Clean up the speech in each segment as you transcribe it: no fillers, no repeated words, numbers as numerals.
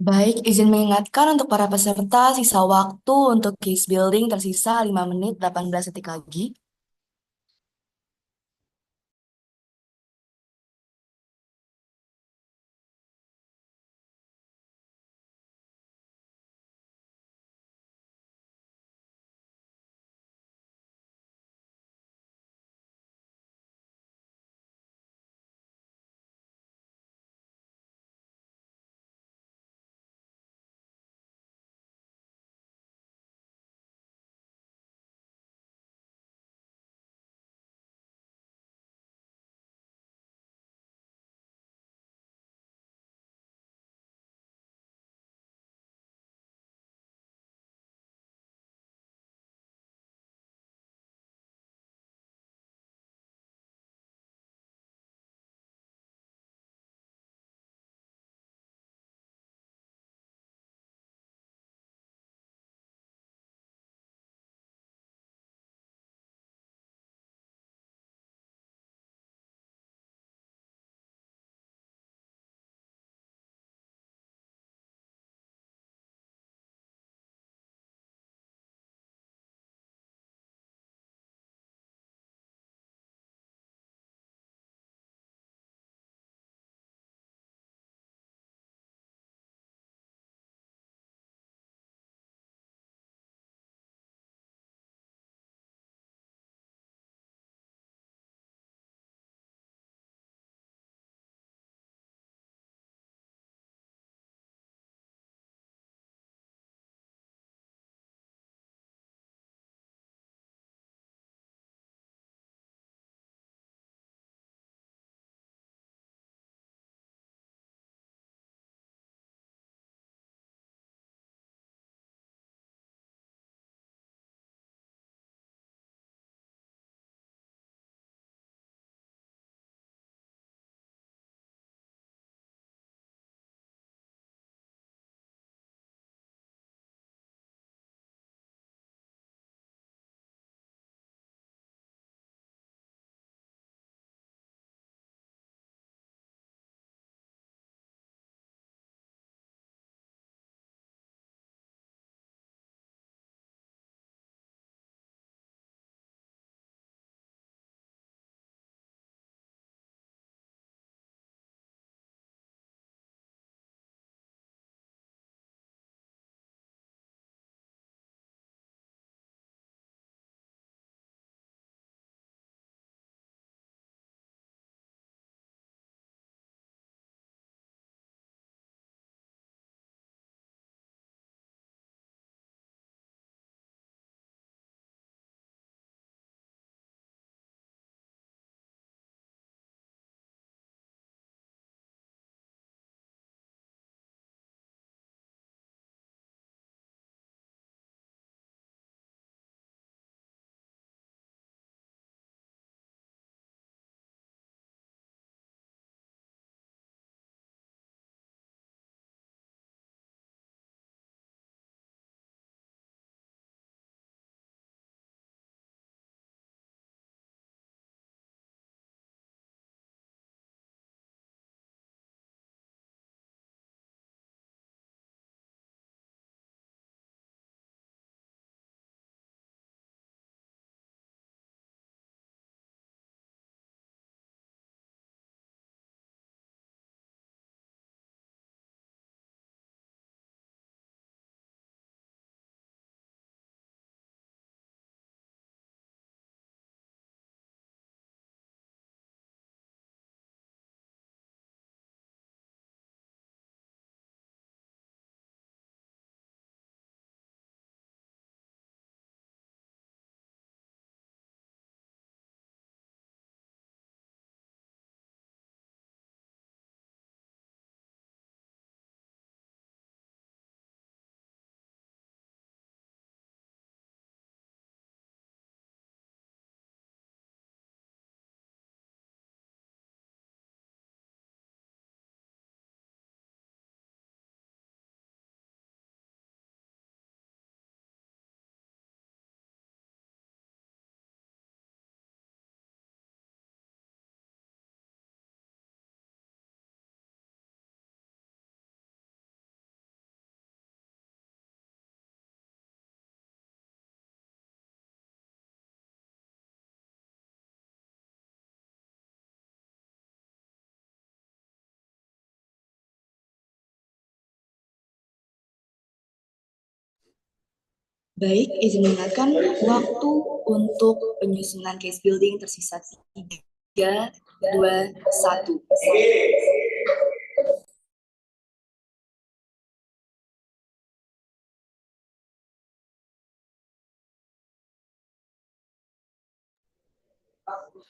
Baik, izin mengingatkan untuk para peserta, sisa waktu untuk case building tersisa 5 menit 18 detik lagi. Baik, izin mengingatkan waktu untuk penyusunan case building tersisa 3, 2, 1.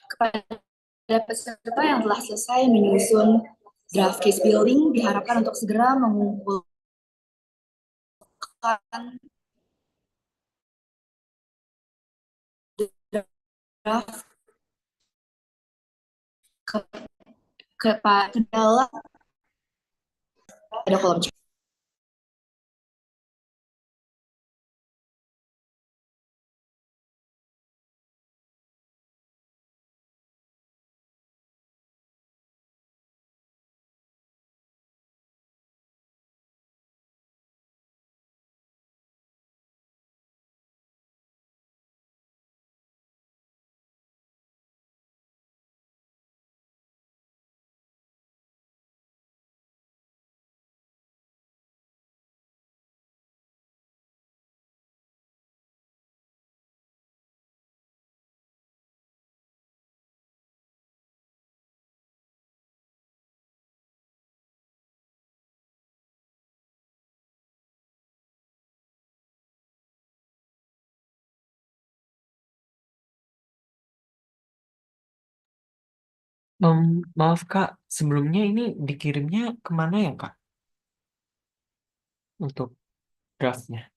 Kepada peserta yang telah selesai menyusun draft case building, diharapkan untuk segera mengumpulkan draft ke, ke dalam ada kolom chat. Maaf Kak, sebelumnya ini dikirimnya kemana ya Kak untuk draftnya?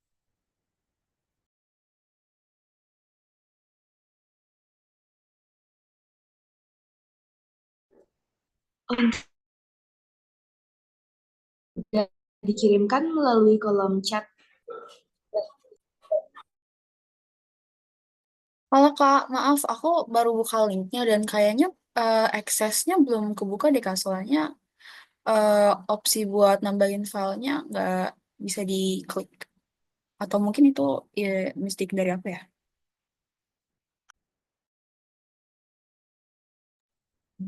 Dikirimkan melalui kolom chat. Halo Kak, maaf aku baru buka linknya dan kayaknya aksesnya belum kebuka deh Kak, soalnya eh, opsi buat nambahin filenya nggak bisa diklik. Atau mungkin itu ya, mistake dari apa ya?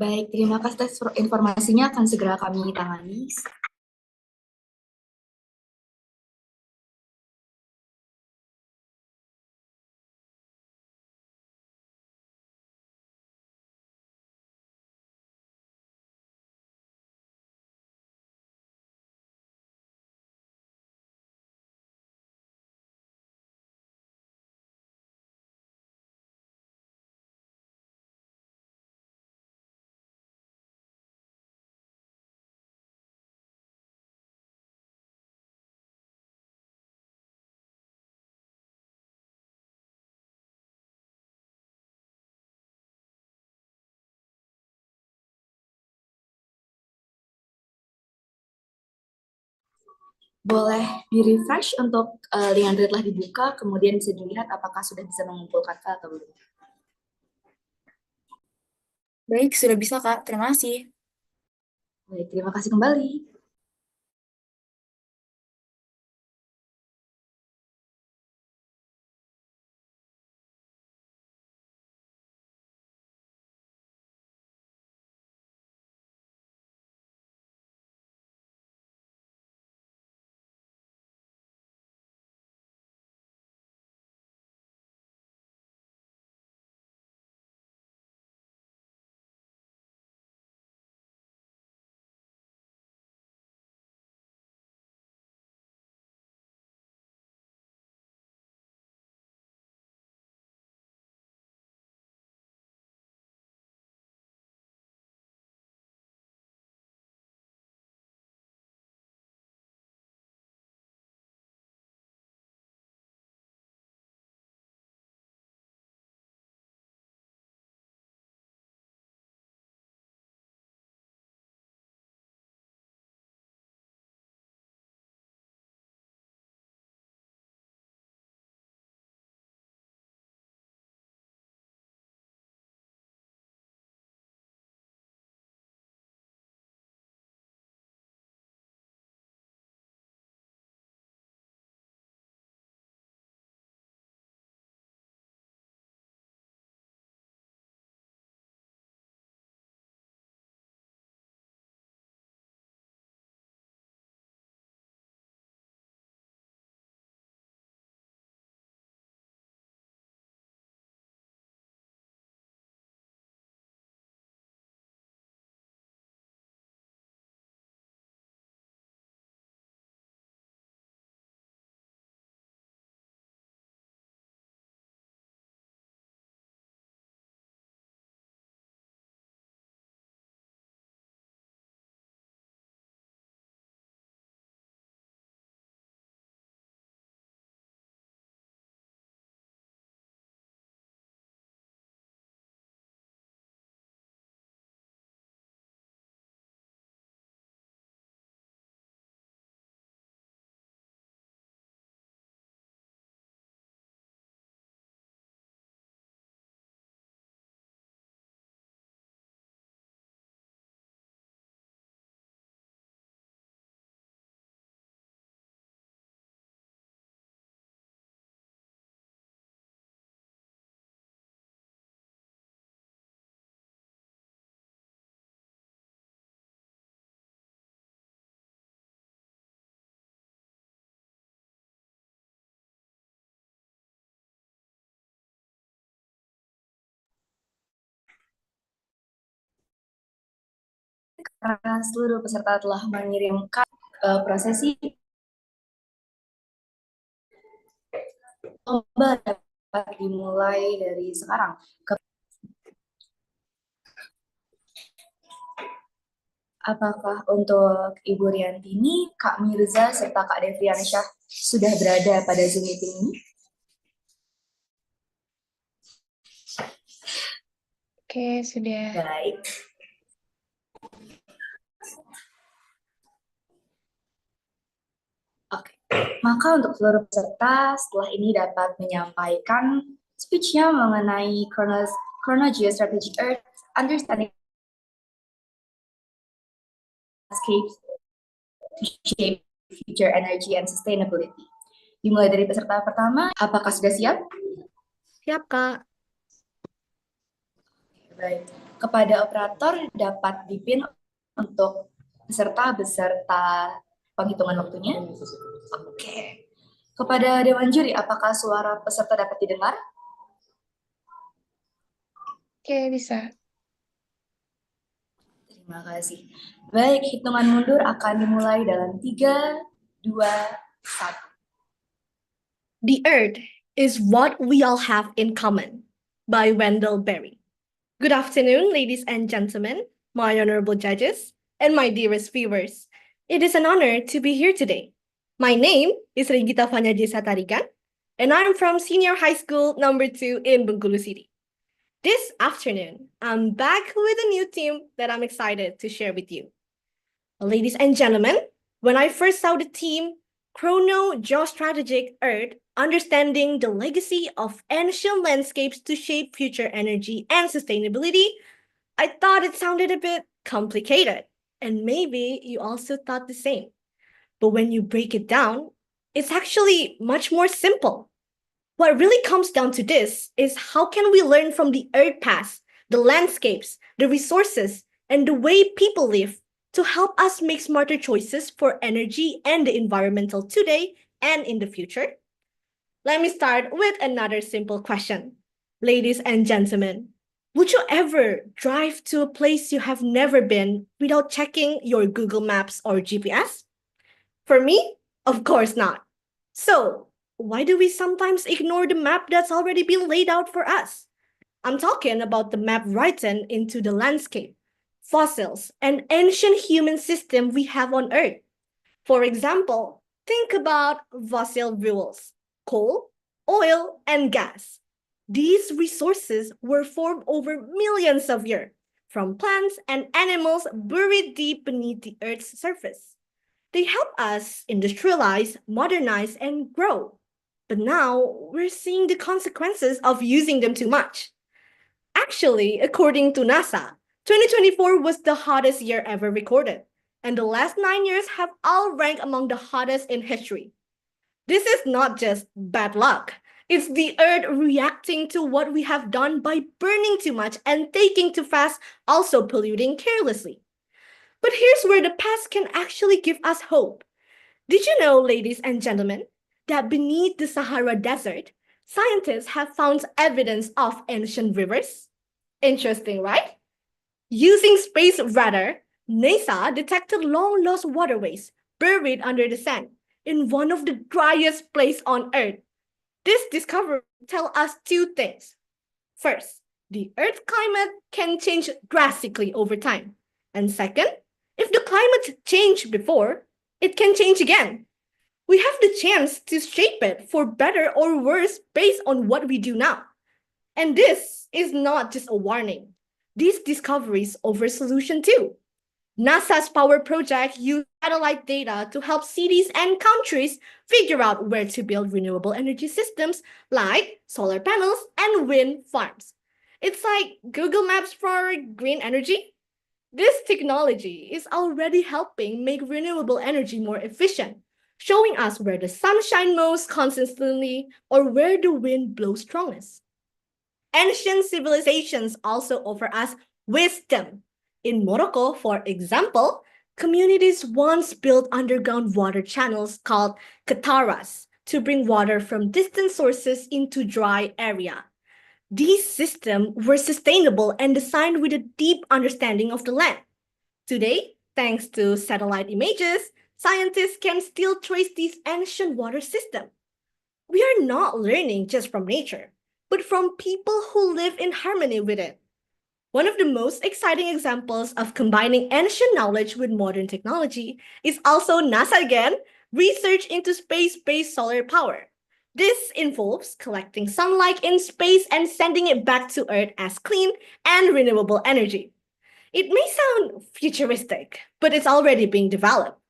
Baik, terima kasih atas informasinya, akan segera kami tangani. Boleh di-refresh untuk link yang telah dibuka, kemudian bisa dilihat apakah sudah bisa mengumpulkan file atau belum. Baik, sudah bisa Kak, terima kasih. Baik, terima kasih kembali. karena seluruh peserta telah mengirimkan prosesi lomba dapat dimulai dari sekarang. Apakah untuk Ibu Riantini, Kak Mirza, serta Kak Devriansyah sudah berada pada Zoom meeting ini? Oke, sudah. Baik. Oke, maka untuk seluruh peserta setelah ini dapat menyampaikan speech-nya mengenai Chrono-Geostrategic Earth, Understanding Landscapes to Shape Future Energy and Sustainability. Dimulai dari peserta pertama, apakah sudah siap? Siap, Kak. Baik, kepada operator dapat dipin untuk peserta beserta penghitungan waktunya. Oke. Kepada Dewan Juri, apakah suara peserta dapat didengar? Oke, bisa. Terima kasih. Baik, hitungan mundur akan dimulai dalam 3, 2, 1. The Earth is what we all have in common by Wendell Berry. Good afternoon, ladies and gentlemen, my honorable judges, and my dearest viewers. It is an honor to be here today. My name is Regita Satarigan, and I'm from Senior High School number 2 in Bengkulu City. This afternoon, I'm back with a new team that I'm excited to share with you. Ladies and gentlemen, when I first saw the team, Chrono-Geostrategic Earth, Understanding the Legacy of Ancient Landscapes to Shape Future Energy and Sustainability, I thought it sounded a bit complicated, and maybe you also thought the same. But when you break it down, it's actually much more simple. What really comes down to this is how can we learn from the Earth past, the landscapes, the resources, and the way people live to help us make smarter choices for energy and the environmental today and in the future? Let me start with another simple question. Ladies and gentlemen, would you ever drive to a place you have never been without checking your Google Maps or GPS? For me, of course not. So, why do we sometimes ignore the map that's already been laid out for us? I'm talking about the map written into the landscape, fossils, and ancient human system we have on Earth. For example, think about fossil fuels, coal, oil, and gas. These resources were formed over millions of years from plants and animals buried deep beneath the Earth's surface. They help us industrialize, modernize, and grow. But now we're seeing the consequences of using them too much. Actually, according to NASA, 2024 was the hottest year ever recorded, and the last 9 years have all ranked among the hottest in history. This is not just bad luck. It's the Earth reacting to what we have done by burning too much and taking too fast, also polluting carelessly. But here's where the past can actually give us hope. Did you know, ladies and gentlemen, that beneath the Sahara Desert, scientists have found evidence of ancient rivers? Interesting, right? Using space radar, NASA detected long-lost waterways buried under the sand in one of the driest places on Earth. This discovery tells us two things. First, the Earth's climate can change drastically over time. And second, if the climate changed before, it can change again. We have the chance to shape it for better or worse based on what we do now. And this is not just a warning. These discoveries offer a solution too. NASA's Power Project used satellite data to help cities and countries figure out where to build renewable energy systems like solar panels and wind farms. It's like Google Maps for green energy. This technology is already helping make renewable energy more efficient, showing us where the sun shines most consistently or where the wind blows strongest. Ancient civilizations also offer us wisdom. In Morocco, for example, communities once built underground water channels called kataras to bring water from distant sources into dry area. These systems were sustainable and designed with a deep understanding of the land. Today, Thanks to satellite images, scientists can still trace this ancient water system. We are not learning just from nature, but from people who live in harmony with it. One of the most exciting examples of combining ancient knowledge with modern technology is also NASA again, research into space-based solar power. This involves collecting sunlight in space and sending it back to Earth as clean and renewable energy. It may sound futuristic, but it's already being developed.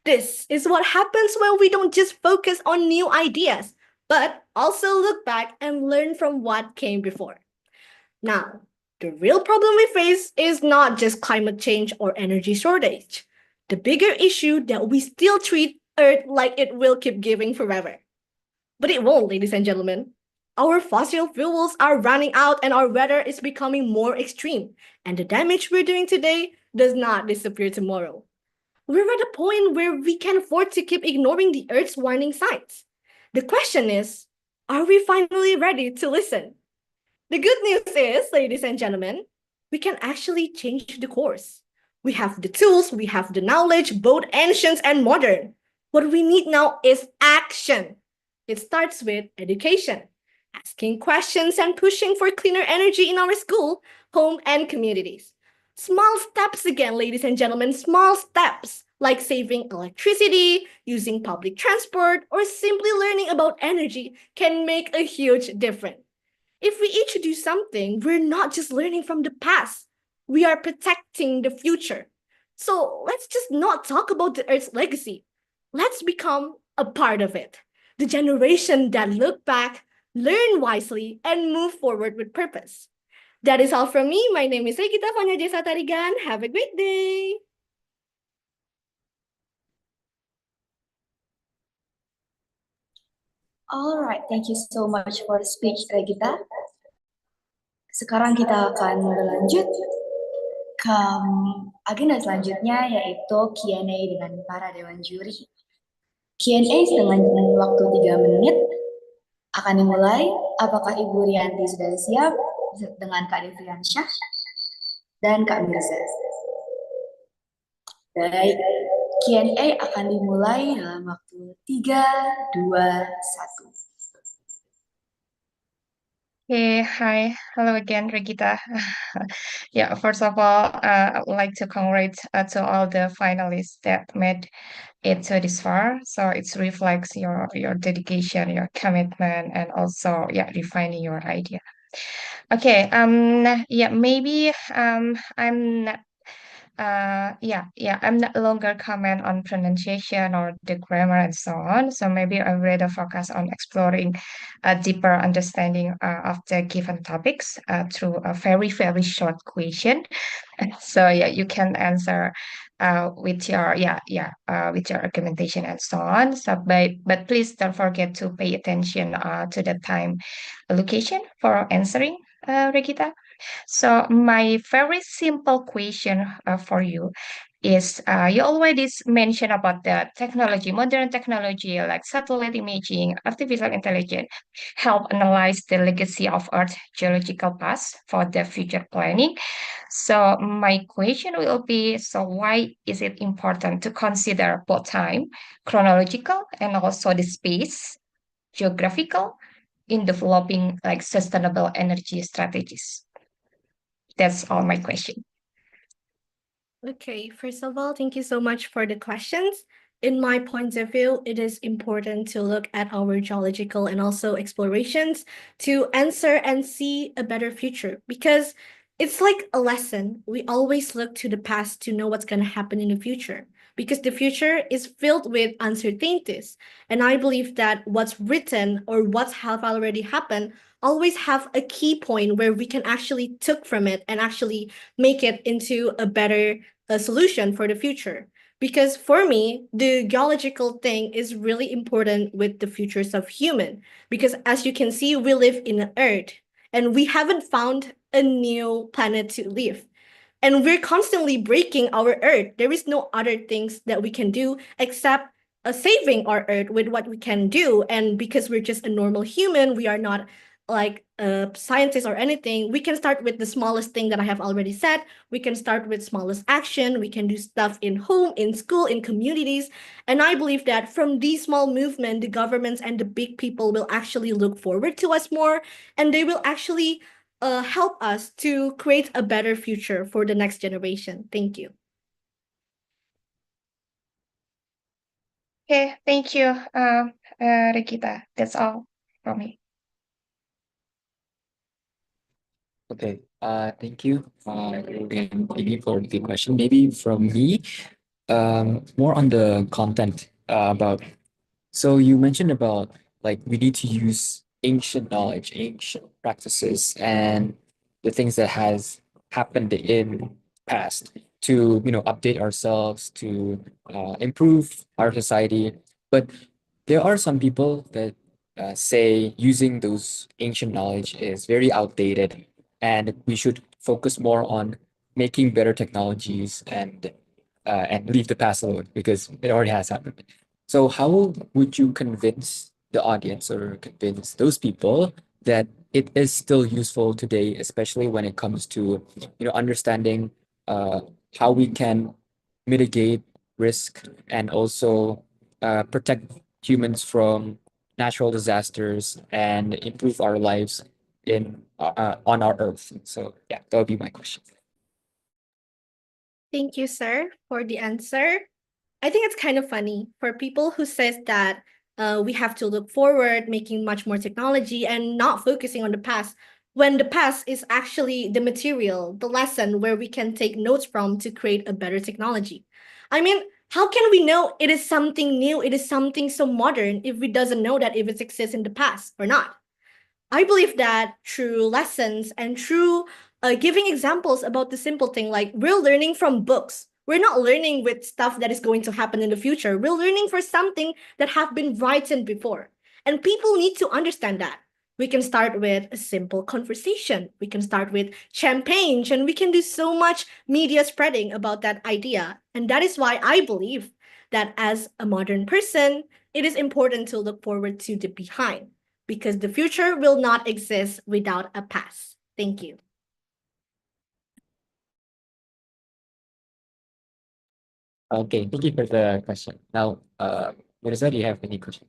This is what happens when we don't just focus on new ideas, but also look back and learn from what came before. Now, the real problem we face is not just climate change or energy shortage. The bigger issue that we still treat Earth like it will keep giving forever. But it won't, ladies and gentlemen. Our fossil fuels are running out and our weather is becoming more extreme. And the damage we're doing today does not disappear tomorrow. We're at a point where we can afford to keep ignoring the Earth's warning signs. The question is, are we finally ready to listen? The good news is, ladies and gentlemen, we can actually change the course. We have the tools, we have the knowledge, both ancient and modern. What we need now is action. It starts with education, asking questions and pushing for cleaner energy in our school, home, and communities. Small steps again, ladies and gentlemen, small steps like saving electricity, using public transport, or simply learning about energy can make a huge difference. If we each do something, we're not just learning from the past, we are protecting the future. So let's just not talk about the Earth's legacy. Let's become a part of it. The generation that look back, learn wisely, and move forward with purpose. That is all from me. My name is Regita Tarigan. Have a great day. Alright, thank you so much for the speech, Regita. Sekarang kita akan berlanjut ke agenda selanjutnya, yaitu Q&A dengan para dewan juri. Q&A dengan waktu 3 menit akan dimulai. Apakah Ibu Rianti sudah siap dengan Kak Devriansyah dan Kak Mirza? Baik, Q&A akan dimulai dalam waktu 3, 2, 1. Hey, hi, hello again, Regita. Yeah, first of all, I would like to congratulate to all the finalists that made it to this far. So it reflects your dedication, your commitment, and also refining your idea. Okay, maybe I'm not I'm not longer comment on pronunciation or the grammar and so on. So maybe I rather focus on exploring a deeper understanding of the given topics through a very, very short question. So you can answer with your with your argumentation and so on. So but please don't forget to pay attention to the time allocation for answering, Regita. So my very simple question for you is you already mentioned about the technology, modern technology like satellite imaging, artificial intelligence, help analyze the legacy of Earth's geological past for the future planning. So my question will be, so why is it important to consider both time, chronological, and also the space, geographical, in developing like sustainable energy strategies? That's all my question. Okay, first of all, thank you so much for the questions. In my point of view, it is important to look at our geological and also explorations to answer and see a better future, because it's like a lesson. We always look to the past to know what's going to happen in the future, because the future is filled with uncertainties. And I believe that what's written or what's have already happened always have a key point where we can actually took from it and actually make it into a better solution for the future. Because for me, the geological thing is really important with the futures of human. Because as you can see, we live in Earth and we haven't found a new planet to live. And we're constantly breaking our Earth. There is no other things that we can do except saving our Earth with what we can do. And because we're just a normal human, we are not like a scientist or anything, we can start with the smallest thing that I have already said. We can start with smallest action. We can do stuff in home, in school, in communities. And I believe that from these small movements, the governments and the big people will actually look forward to us more, and they will actually help us to create a better future for the next generation. Thank you. Okay, thank you, Regita. That's all from me. Okay, thank you, again, maybe for the question. Maybe from me, more on the content about. So you mentioned about like we need to use ancient knowledge, ancient practices, and the things that has happened in past to update ourselves to improve our society. But there are some people that say using those ancient knowledge is very outdated, and we should focus more on making better technologies and leave the past alone because it already has happened. So how would you convince the audience or convince those people that it is still useful today, especially when it comes to understanding how we can mitigate risk and also protect humans from natural disasters and improve our lives in on our earth. So yeah, that would be my question. Thank you, sir, for the answer. I think it's kind of funny for people who says that we have to look forward, making much more technology and not focusing on the past, when the past is actually the material, the lesson where we can take notes from to create a better technology. I mean, how can we know it is something new, it is something so modern if we doesn't know that if it exists in the past or not? I believe that through lessons and through giving examples about the simple thing, like we're learning from books. We're not learning with stuff that is going to happen in the future. We're learning for something that have been written before. And people need to understand that. We can start with a simple conversation. We can start with champagne, and we can do so much media spreading about that idea. And that is why I believe that as a modern person, it is important to look forward to the behind, because the future will not exist without a past. Thank you. Okay, thank you for the question. Now, Mirza, do you have any question?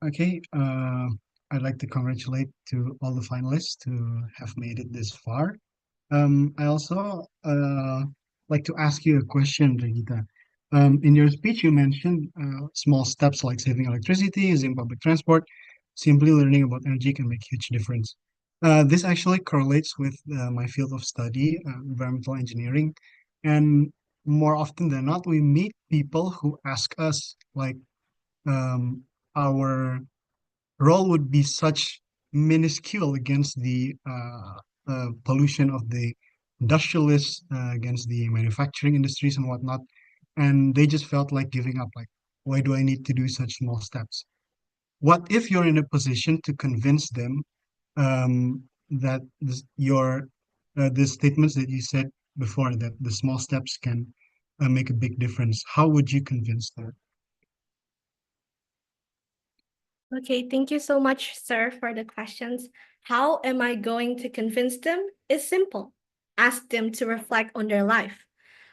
Okay, I'd like to congratulate to all the finalists to have made it this far. I also like to ask you a question, Regita. In your speech, you mentioned small steps like saving electricity, using public transport, simply learning about energy can make huge difference. This actually correlates with my field of study, environmental engineering, and more often than not, we meet people who ask us like our role would be such minuscule against the pollution of the industrialists, against the manufacturing industries and whatnot. And they just felt like giving up, like, why do I need to do such small steps? What if you're in a position to convince them that the statements that you said before, that the small steps can make a big difference? How would you convince them? Okay, thank you so much, sir, for the questions. How am I going to convince them? It's simple. Ask them to reflect on their life.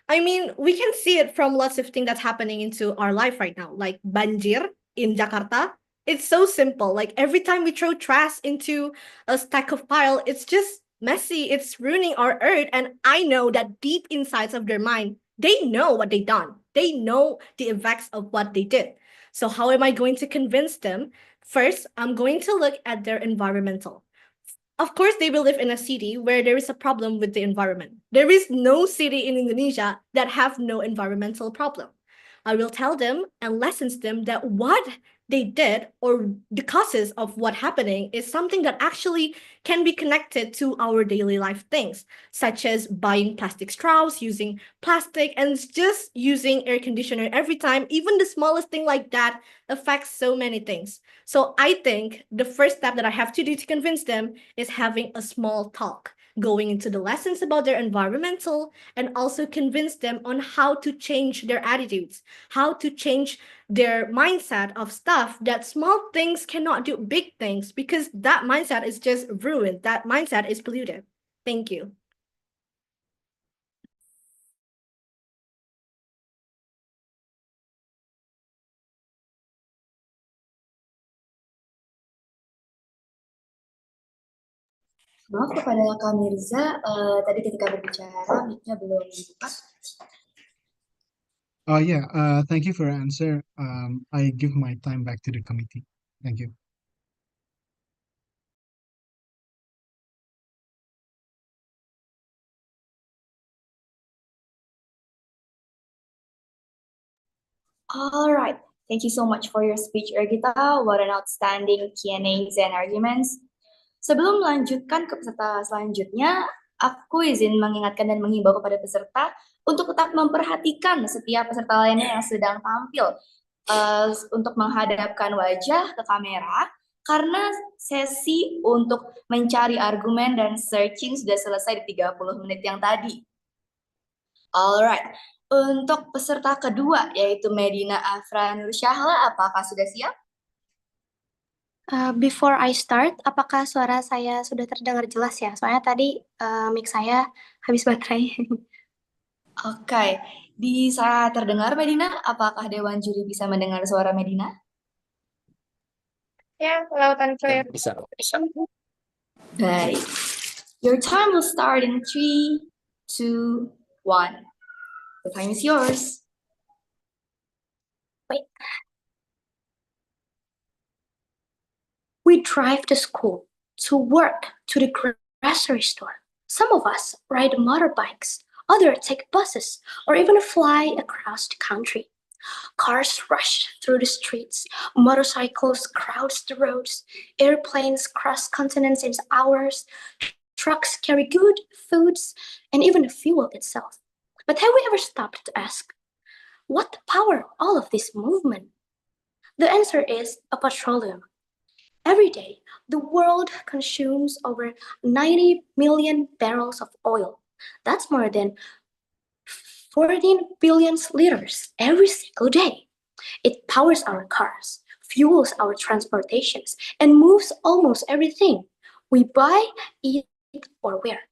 I mean, we can see it from lots of things that's happening into our life right now, like banjir in Jakarta. It's so simple. Like every time we throw trash into a stack of pile, it's just messy. It's ruining our earth. And I know that deep insides of their mind, they know what they done. They know the effects of what they did. So how am I going to convince them? First, I'm going to look at their environmental. Of course, they will live in a city where there is a problem with the environment. There is no city in Indonesia that have no environmental problem. I will tell them and lessons them that what they did or the causes of what happening is something that actually can be connected to our daily life things, such as buying plastic straws, using plastic, and just using air conditioner every time. Even the smallest thing like that affects so many things. So I think the first step that I have to do to convince them is having a small talk. going into the lessons about their environmental, and also convince them on how to change their attitudes, how to change their mindset of stuff that small things cannot do big things, because that mindset is just ruined. That mindset is polluted. Thank you. Maaf kepada Kak Mirza, tadi ketika berbicara mic-nya belum dibuka. Thank you for your answer. I give my time back to the committee. Thank you. Alright, thank you so much for your speech, Regita. What an outstanding Q&As and arguments. Sebelum melanjutkan ke peserta selanjutnya, aku izin mengingatkan dan menghimbau kepada peserta untuk tetap memperhatikan setiap peserta lainnya yang sedang tampil untuk menghadapkan wajah ke kamera, karena sesi untuk mencari argumen dan searching sudah selesai di 30 menit yang tadi. Alright, untuk peserta kedua yaitu Medina Afranursyahla, apakah sudah siap? Before I start, apakah suara saya sudah terdengar jelas ya? Soalnya tadi mic saya habis baterai. Oke, bisa terdengar Medina? Apakah Dewan Juri bisa mendengar suara Medina? Ya, loud and clear. Bisa. Baik. Your time will start in 3, 2, 1. The time is yours. Wait. We drive to school, to work, to the grocery store. Some of us ride motorbikes, others take buses, or even fly across the country. Cars rush through the streets, motorcycles crowd the roads, airplanes cross continents in hours, trucks carry good, foods, and even fuel itself. But have we ever stopped to ask, what power all of this movement? The answer is a petroleum. Every day, the world consumes over 90 million barrels of oil. That's more than 14 billion liters every single day. It powers our cars, fuels our transportations, and moves almost everything we buy, eat, or wear.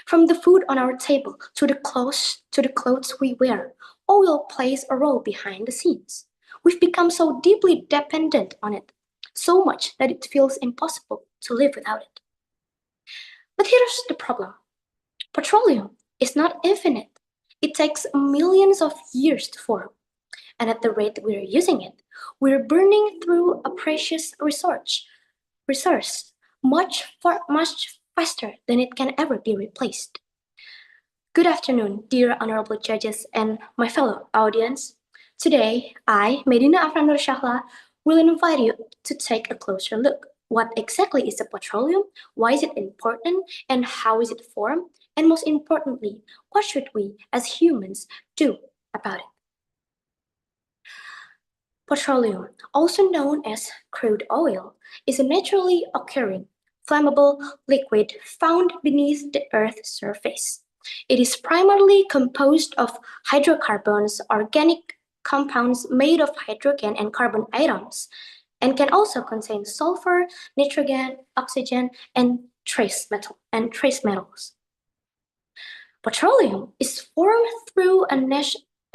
From the food on our table to the clothes we wear, oil plays a role behind the scenes. We've become so deeply dependent on it, so much that it feels impossible to live without it. But here's the problem. Petroleum is not infinite. It takes millions of years to form. And at the rate we're using it, we're burning through a precious resource much faster than it can ever be replaced. Good afternoon, dear honorable judges and my fellow audience. Today, I, Medina Afranursyahla, will invite you to take a closer look. What exactly is a petroleum? Why is it important? And how is it formed? And most importantly, what should we as humans do about it? Petroleum, also known as crude oil, is a naturally occurring, flammable liquid found beneath the Earth's surface. It is primarily composed of hydrocarbons, organic compounds made of hydrogen and carbon atoms, and can also contain sulfur, nitrogen, oxygen, and trace metals. Petroleum is formed through a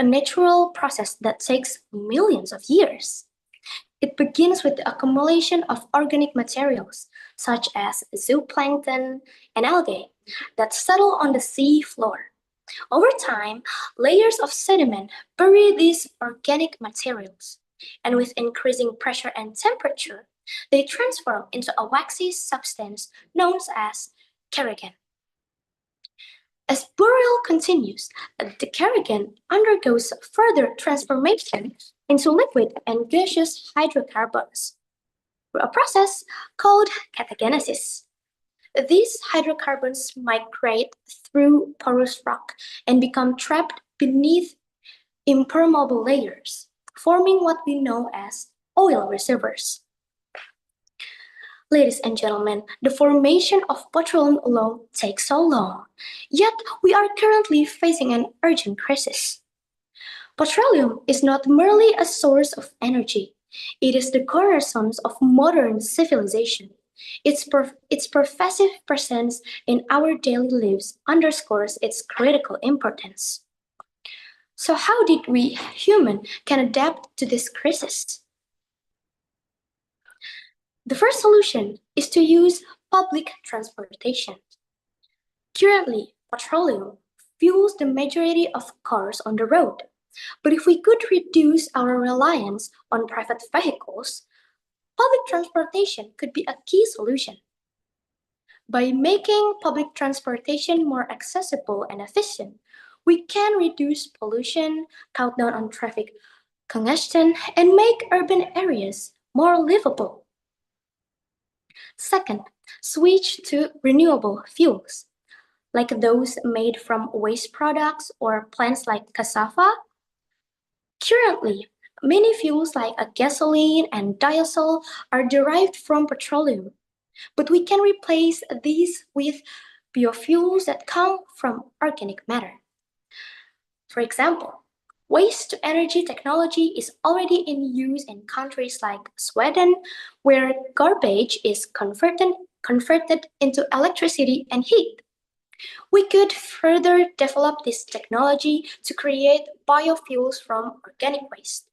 natural process that takes millions of years. It begins with the accumulation of organic materials, such as zooplankton and algae, that settle on the sea floor. Over time, layers of sediment bury these organic materials, and with increasing pressure and temperature, they transform into a waxy substance known as kerogen. As burial continues, the kerogen undergoes further transformation into liquid and gaseous hydrocarbons through a process called catagenesis. These hydrocarbons migrate through porous rock and become trapped beneath impermeable layers, forming what we know as oil reservoirs. Ladies and gentlemen, the formation of petroleum alone takes so long, yet we are currently facing an urgent crisis. Petroleum is not merely a source of energy, it is the cornerstone of modern civilization. Its pervasive presence in our daily lives underscores its critical importance. So how did we humans can adapt to this crisis? The first solution is to use public transportation. Currently, petroleum fuels the majority of cars on the road. But if we could reduce our reliance on private vehicles, public transportation could be a key solution. By making public transportation more accessible and efficient, we can reduce pollution, cut down on traffic congestion, and make urban areas more livable. Second, switch to renewable fuels, like those made from waste products or plants like cassava. Currently, many fuels like gasoline and diesel are derived from petroleum, but we can replace these with biofuels that come from organic matter. For example, waste-to-energy technology is already in use in countries like Sweden, where garbage is converted into electricity and heat. We could further develop this technology to create biofuels from organic waste,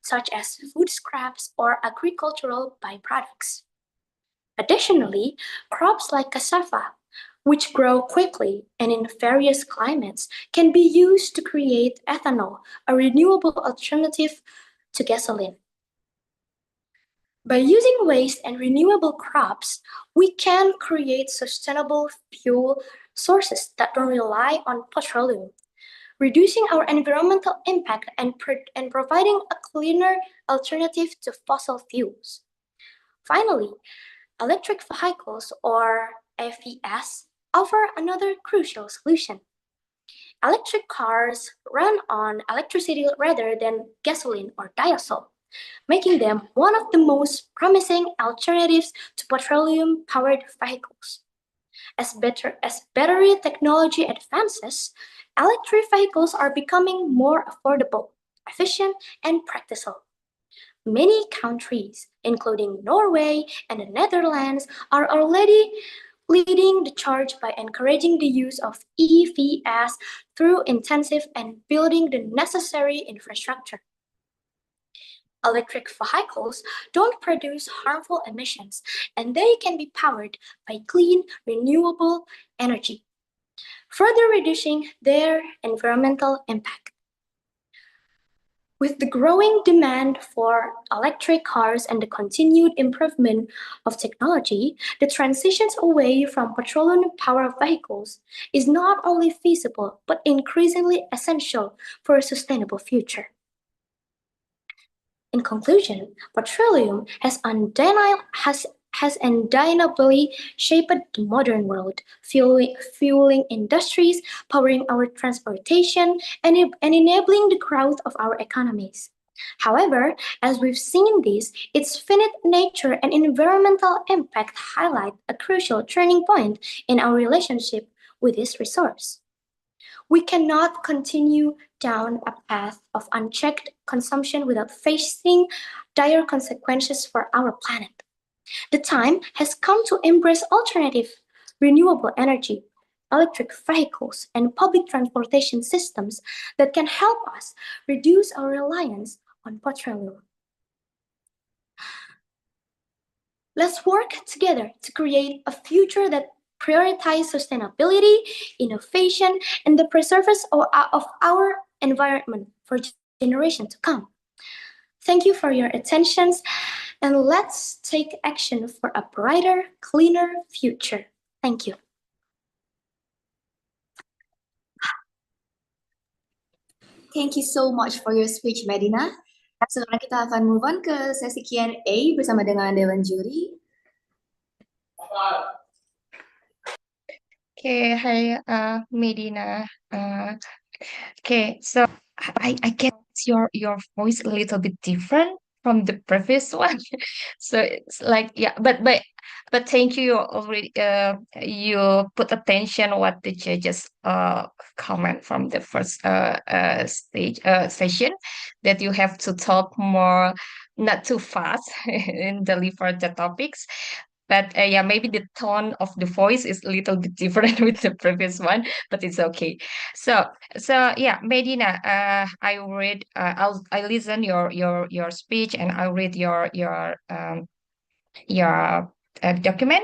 such as food scraps or agricultural byproducts. Additionally, crops like cassava, which grow quickly and in various climates, can be used to create ethanol, a renewable alternative to gasoline. By using waste and renewable crops, we can create sustainable fuel sources that don't rely on petroleum, reducing our environmental impact and providing a cleaner alternative to fossil fuels. Finally, electric vehicles, or EVs, offer another crucial solution. Electric cars run on electricity rather than gasoline or diesel, making them one of the most promising alternatives to petroleum-powered vehicles. As battery technology advances, electric vehicles are becoming more affordable, efficient, and practical. Many countries, including Norway and the Netherlands, are already leading the charge by encouraging the use of EVs through intensive and building the necessary infrastructure. Electric vehicles don't produce harmful emissions, and they can be powered by clean, renewable energy, further reducing their environmental impact. With the growing demand for electric cars and the continued improvement of technology, the transition away from petroleum-powered vehicles is not only feasible but increasingly essential for a sustainable future. In conclusion, petroleum has undeniably shaped the modern world, fueling industries, powering our transportation, and enabling the growth of our economies. However, as we've seen this, its finite nature and environmental impact highlight a crucial turning point in our relationship with this resource. We cannot continue down a path of unchecked consumption without facing dire consequences for our planet. The time has come to embrace alternative renewable energy, electric vehicles, and public transportation systems that can help us reduce our reliance on petroleum. Let's work together to create a future that prioritizes sustainability, innovation, and the preservation of our environment for generations to come. Thank you for your attention, and let's take action for a brighter, cleaner future. Thank you. Thank you so much for your speech, Medina. Sekarang kita akan move on ke sesi Q&A bersama dengan Dewan Juri. Okay, hi, Medina. Okay, so I get your voice a little bit different. from the previous one. So it's like, yeah, but thank you already. You put attention what the judges comment from the first stage session, that you have to talk more, not too fast and deliver the topics. But yeah, maybe the tone of the voice is a little bit different with the previous one, but it's okay. So yeah, Medina, I listen your speech, and I'll read your document.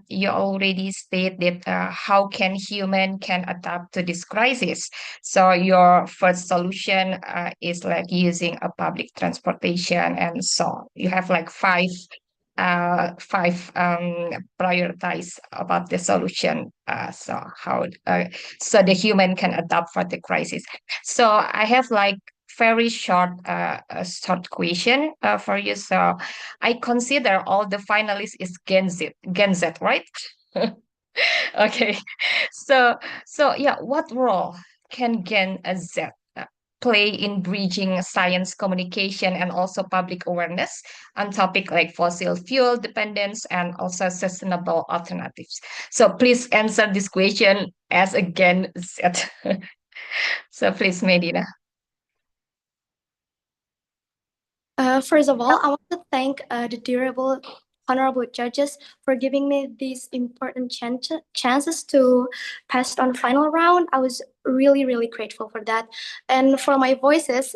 You already state that how can human can adapt to this crisis. So your first solution is like using a public transportation, and so you have like five prioritize about the solution. So how so the human can adapt for the crisis. So I have like very short short question for you. So I consider all the finalists is Gen Z, right? Okay. So yeah, what role can Gen Z play in bridging science communication and also public awareness on topic like fossil fuel dependence and also sustainable alternatives? So please answer this question as a Gen Z. So please, Medina. First of all, I want to thank the durable honorable judges for giving me these important chances to pass on final round. I was really, really grateful for that. And for my voices,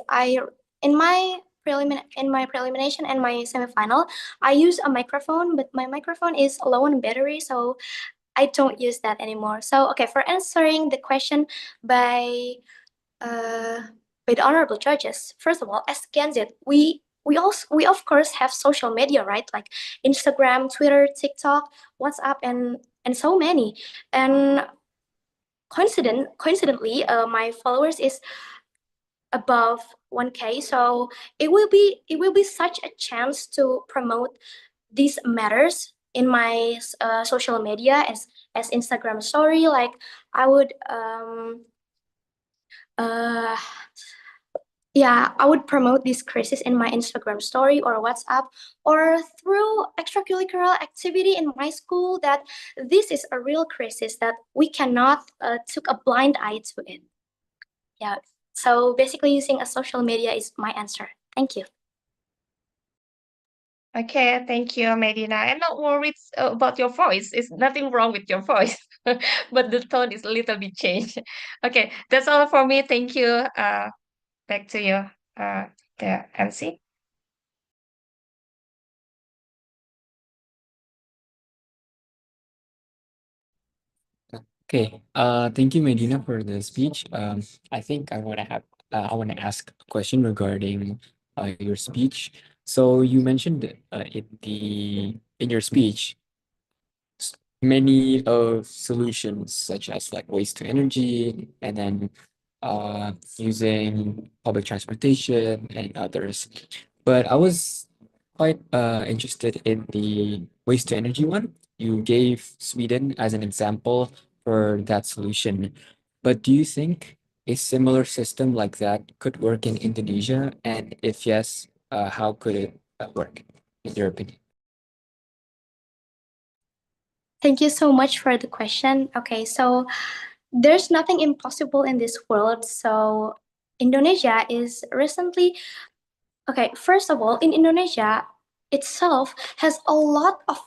in my prelimination and my semifinal, I use a microphone, but my microphone is low on battery, so I don't use that anymore. So okay, for answering the question by the honorable judges, first of all, as Gen Z, we of course have social media, right? Like Instagram, Twitter, TikTok, WhatsApp, and so many. And coincidentally, my followers is above 1K, so it will be such a chance to promote these matters in my social media as Instagram story. Like I would yeah, I would promote this crisis in my Instagram story or WhatsApp or through extracurricular activity in my school, that this is a real crisis, that we cannot took a blind eye to it. Yeah, so basically using a social media is my answer. Thank you. Okay, thank you, Medina. And not worried about your voice. It's nothing wrong with your voice, but the tone is a little bit changed. Okay, that's all for me. Thank you. Back to you, the MC. Okay. Thank you, Medina, for the speech. I think I want to ask a question regarding your speech. So you mentioned in your speech many of solutions such as like waste to energy, and then using public transportation and others. But I was quite interested in the waste to energy one. You gave Sweden as an example for that solution. But do you think a similar system like that could work in Indonesia? And if yes, how could it work, in your opinion? Thank you so much for the question. Okay, so there's nothing impossible in this world. So Indonesia is recently, okay, first of all, in Indonesia itself has a lot of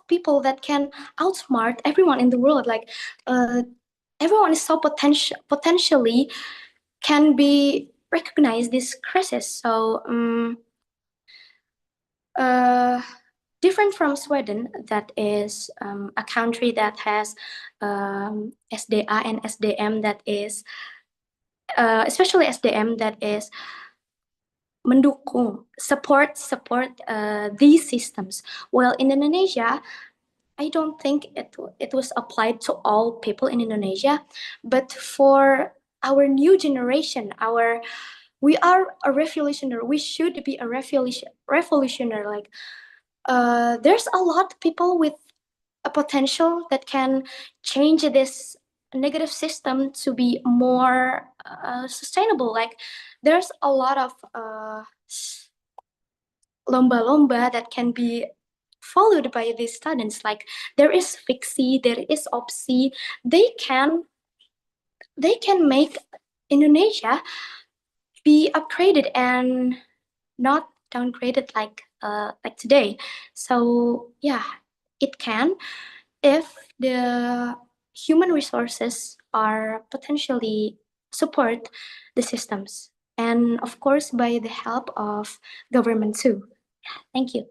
people that can outsmart everyone in the world. Like everyone is so potentially can be recognized this crisis. So different from Sweden, that is a country that has SDA and SDM that is especially SDM that is mendukung, support these systems. Well, in Indonesia, I don't think it was applied to all people in Indonesia, but for our new generation, we are a revolutionary. We should be a revolutionary. Like there's a lot of people with a potential that can change this negative system to be more sustainable. Like there's a lot of lomba-lomba that can be followed by these students. Like there is fiksi, there is opsi. They can make Indonesia be upgraded and not downgraded like today. So yeah, it can if the human resources are potentially support the systems, and of course by the help of government too. Thank you.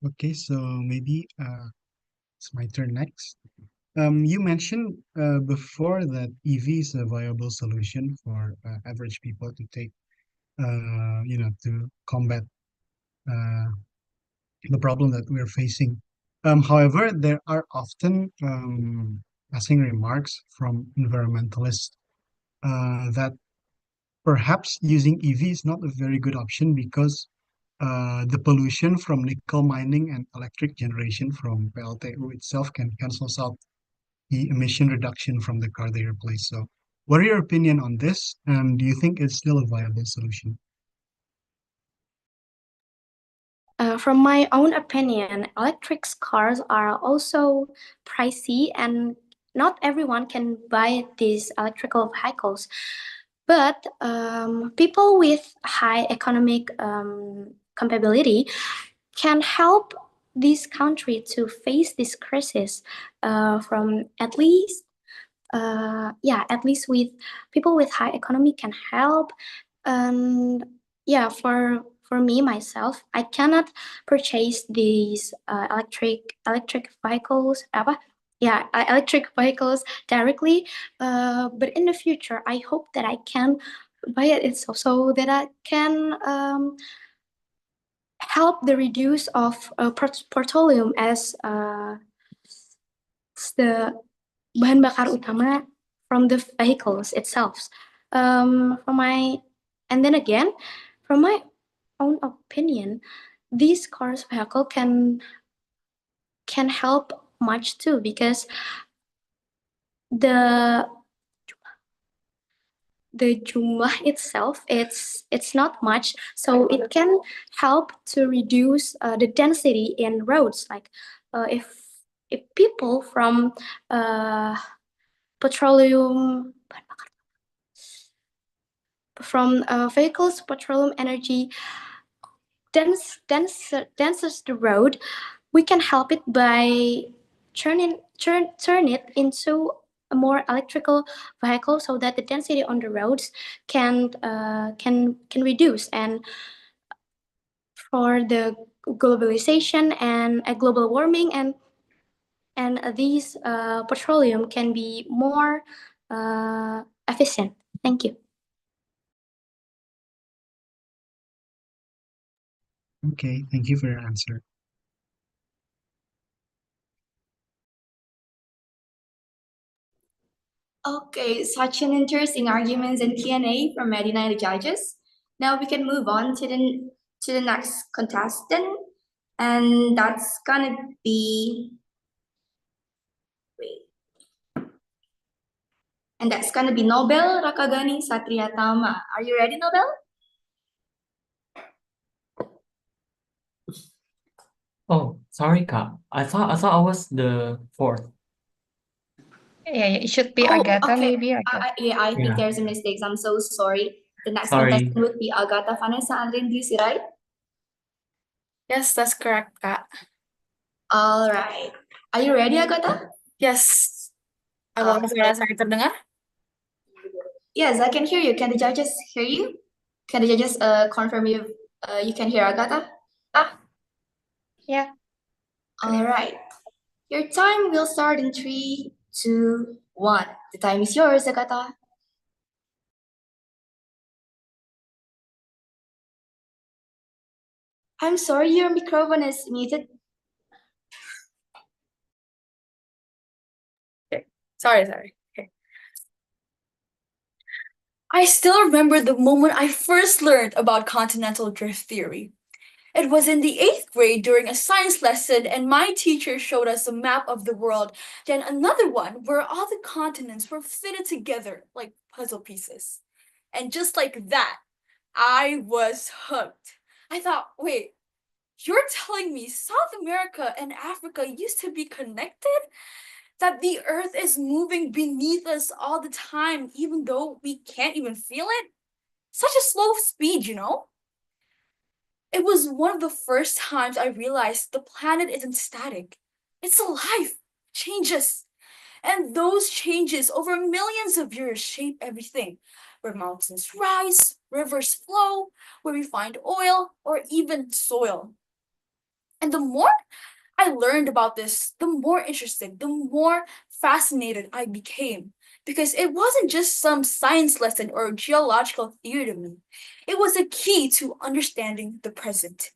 Okay, so maybe it's my turn next. You mentioned before that EV is a viable solution for average people to take, to combat the problem that we're facing. However, there are often passing remarks from environmentalists that perhaps using EV is not a very good option because the pollution from nickel mining and electric generation from PLTU itself can cancel out the emission reduction from the car they replace. So, what are your opinion on this? And do you think it's still a viable solution? From my own opinion, electric cars are also pricey, and not everyone can buy these electrical vehicles. But people with high economic capability can help this country to face this crisis from at least with people with high economy can help. And yeah, for me myself, I cannot purchase these electric vehicles electric vehicles directly, but in the future I hope that I can buy it itself so that I can help the reduce of petroleum as the bahan bakar utama from the vehicles itself. And then again, from my own opinion, these cars vehicle can help much too, because the jumlah itself, it's not much, so it can help to reduce the density in roads. Like if people from petroleum vehicles, petroleum energy denses the road, we can help it by turn it into a more electrical vehicle, so that the density on the roads can reduce, and for the globalization and global warming, and these petroleum can be more efficient. Thank you. Okay, thank you for your answer. Okay, such an interesting arguments and Q&A from Medina and the judges. Now we can move on to the next contestant, and that's gonna be Nobel Rakagani Satriatama. Are you ready, Nobel? Oh, sorry, Kak. I thought I was the fourth. Yeah, it should be Oh, Agata, okay. maybe. Agata. I think Yeah. there's a mistake. I'm so sorry. The next Sorry. contestant would be Agata Vanessa Andrindisi, right? Yes, that's correct, Kak. All right. Are you ready, Agata? Yes. Apakah suara saya terdengar? Yes, I can hear you. Can the judges hear you? Can the judges confirm you can hear Agata? Yeah. All right. Your time will start in 3, 2, 1. The time is yours, Agata. I'm sorry, your microphone is muted. Sorry. Okay. I still remember the moment I first learned about continental drift theory. It was in the 8th grade during a science lesson, and my teacher showed us a map of the world, then another one where all the continents were fitted together like puzzle pieces. And just like that, I was hooked. I thought, wait, you're telling me South America and Africa used to be connected? That the earth is moving beneath us all the time, even though we can't even feel it? Such a slow speed, you know? It was one of the first times I realized the planet isn't static. It's alive, changes. And those changes over millions of years shape everything. Where mountains rise, rivers flow, where we find oil, or even soil. And the more I learned about this, the more interested, the more fascinated I became. Because it wasn't just some science lesson or geological theory to me. It was a key to understanding the present.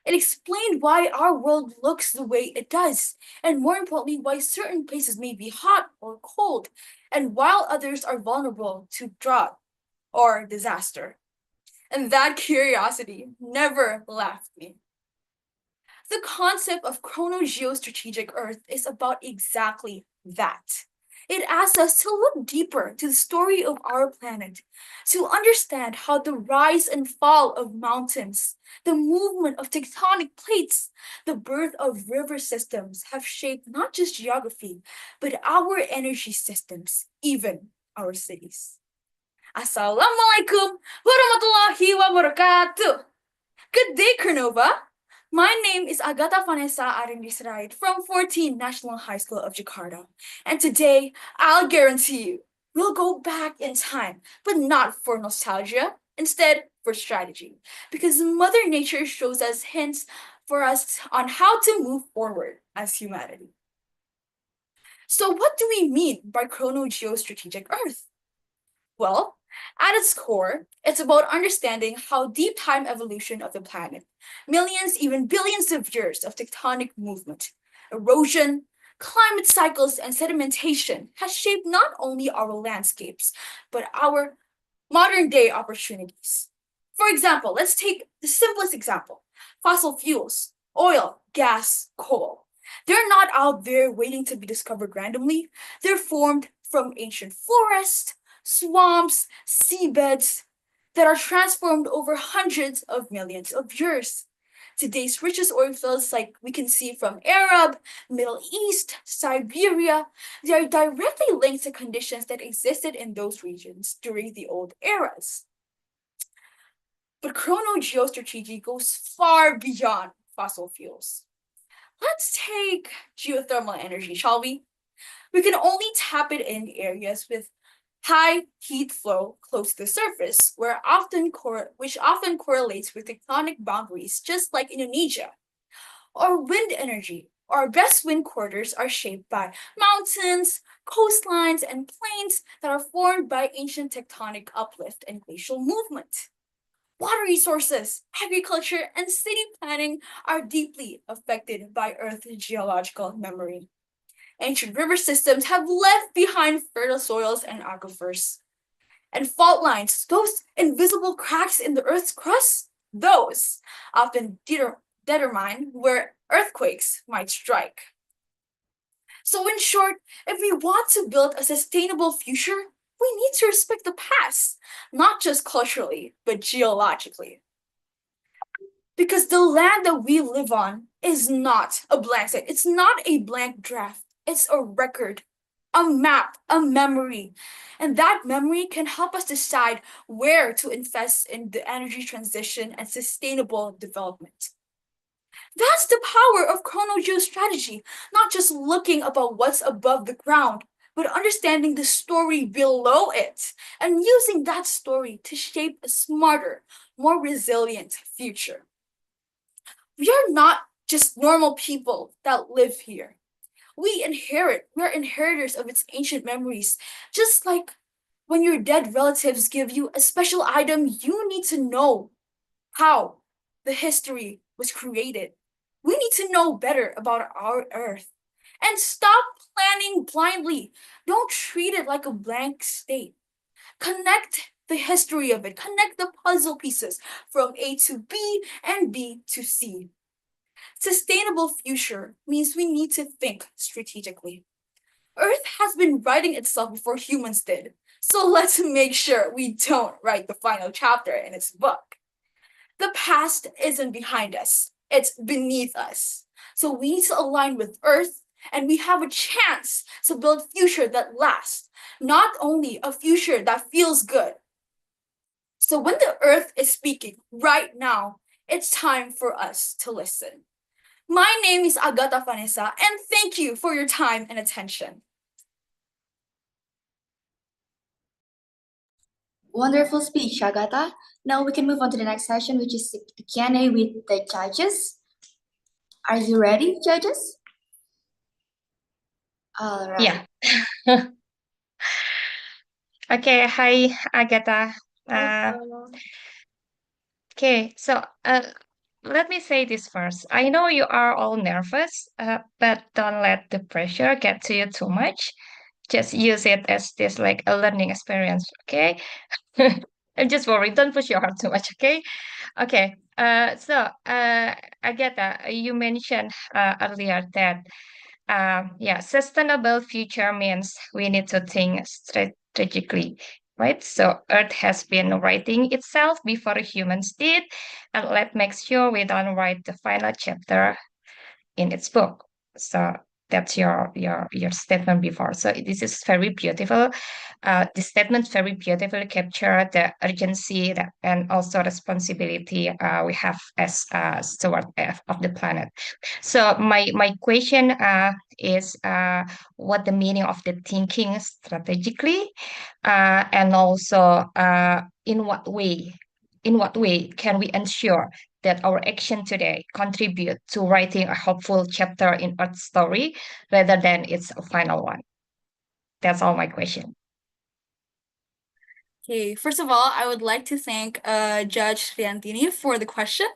It explained why our world looks the way it does, and more importantly, why certain places may be hot or cold, and while others are vulnerable to drought or disaster. And that curiosity never left me. The concept of chrono-geostrategic Earth is about exactly that. It asks us to look deeper to the story of our planet, to understand how the rise and fall of mountains, the movement of tectonic plates, the birth of river systems have shaped not just geography, but our energy systems, even our cities. Assalamualaikum warahmatullahi wabarakatuh. Good day, Kernova. My name is Agata from 14 National High School of Jakarta. And today, I'll guarantee you, we'll go back in time, but not for nostalgia, instead for strategy. Because Mother Nature shows us hints for us on how to move forward as humanity. So what do we mean by chrono-geostrategic Earth? Well, at its core, it's about understanding how deep time evolution of the planet, millions, even billions of years of tectonic movement, erosion, climate cycles, and sedimentation has shaped not only our landscapes, but our modern day opportunities. For example, let's take the simplest example, fossil fuels, oil, gas, coal. They're not out there waiting to be discovered randomly. They're formed from ancient forests, swamps, seabeds that are transformed over hundreds of millions of years. Today's richest oil fields, like we can see from Arab, Middle East, Siberia, they are directly linked to conditions that existed in those regions during the old eras. But chrono-geostrategy goes far beyond fossil fuels. Let's take geothermal energy, shall we? We can only tap it in areas with high heat flow close to the surface, which often correlates with tectonic boundaries, just like Indonesia. Or wind energy. Our best wind corridors are shaped by mountains, coastlines, and plains that are formed by ancient tectonic uplift and glacial movement. Water resources, agriculture, and city planning are deeply affected by Earth's geological memory. Ancient river systems have left behind fertile soils and aquifers. And fault lines, those invisible cracks in the Earth's crust, those often determine where earthquakes might strike. So in short, if we want to build a sustainable future, we need to respect the past, not just culturally, but geologically. Because the land that we live on is not a blank slate. It's not a blank draft. It's a record, a map, a memory. And that memory can help us decide where to invest in the energy transition and sustainable development. That's the power of chrono-geostrategy, not just looking about what's above the ground, but understanding the story below it and using that story to shape a smarter, more resilient future. We are not just normal people that live here. We're inheritors of its ancient memories. Just like when your dead relatives give you a special item, you need to know how the history was created. We need to know better about our Earth. And stop planning blindly. Don't treat it like a blank state. Connect the history of it, connect the puzzle pieces from A to B and B to C. Sustainable future means we need to think strategically. Earth has been writing itself before humans did, so let's make sure we don't write the final chapter in its book. The past isn't behind us, it's beneath us. So we need to align with Earth, and we have a chance to build a future that lasts, not only a future that feels good. So when the Earth is speaking right now, it's time for us to listen. My name is Agata Vanessa, and thank you for your time and attention. Wonderful speech, Agata. Now we can move on to the next session, which is the Q&A with the judges. Are you ready, judges? All right. Yeah. Okay, hi, Agata. Okay, so let me say this first. I know you are all nervous, but don't let the pressure get to you too much. Just use it as this like a learning experience, okay? I'm just worried. Don't push your heart too much, okay? Okay. Agata, you mentioned earlier that yeah, sustainable future means we need to think strategically, right? So Earth has been writing itself before humans did, and let's make sure we don't write the final chapter in its book. So that's your statement before. So this is very beautiful. This statement very beautifully capture the urgency and also responsibility we have as steward of the planet. So my question is what the meaning of the thinking strategically, and also in what way can we ensure that our action today contribute to writing a hopeful chapter in Earth's story rather than its final one? That's all my question. Okay, first of all, I would like to thank Judge Riantini for the question.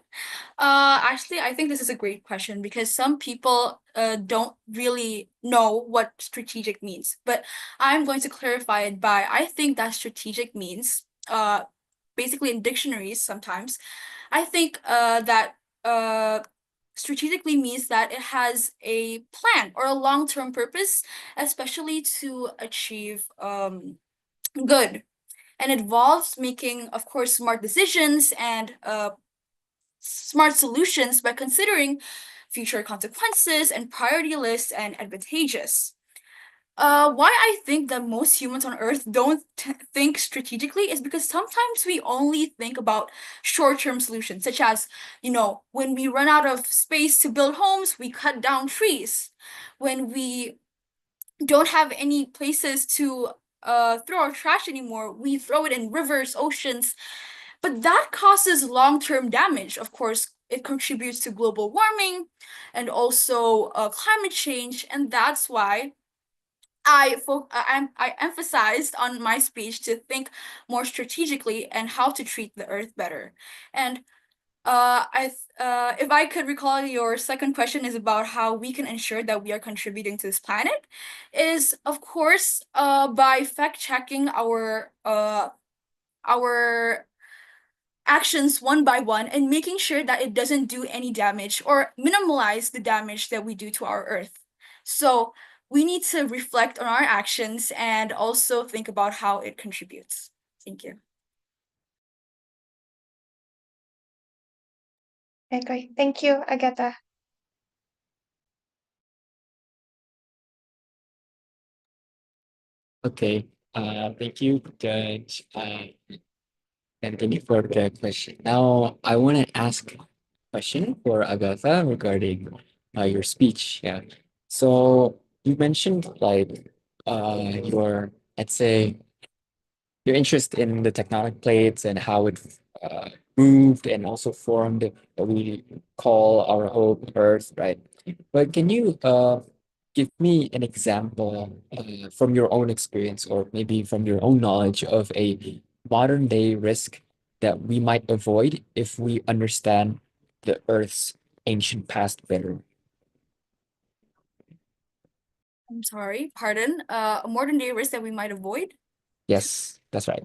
Actually, I think this is a great question because some people don't really know what strategic means. But I'm going to clarify it by I think that strategic means basically in dictionaries sometimes. I think that strategically means that it has a plan or a long-term purpose, especially to achieve good. And it involves making, of course, smart decisions and smart solutions by considering future consequences and priority lists and advantages. Why I think that most humans on Earth don't think strategically is because sometimes we only think about short-term solutions, such as, when we run out of space to build homes, we cut down trees. When we don't have any places to throw our trash anymore, we throw it in rivers, oceans, but that causes long-term damage. Of course, it contributes to global warming and also climate change, and that's why I emphasized on my speech to think more strategically and how to treat the Earth better. And if I could recall, your second question is about how we can ensure that we are contributing to this planet, is of course by fact checking our actions one by one and making sure that it doesn't do any damage or minimize the damage that we do to our Earth. So we need to reflect on our actions and also think about how it contributes. Thank you. Okay, thank you, Agata. Okay. Thank you, Judge Anthony, for the question. Now, I want to ask a question for Agatha regarding your speech. Yeah. So you mentioned like your, let's say, your interest in the tectonic plates and how it moved and also formed what we call our whole Earth, right? But can you give me an example from your own experience or maybe from your own knowledge of a modern day risk that we might avoid if we understand the Earth's ancient past better? I'm sorry, pardon. A modern day risk that we might avoid? Yes, that's right.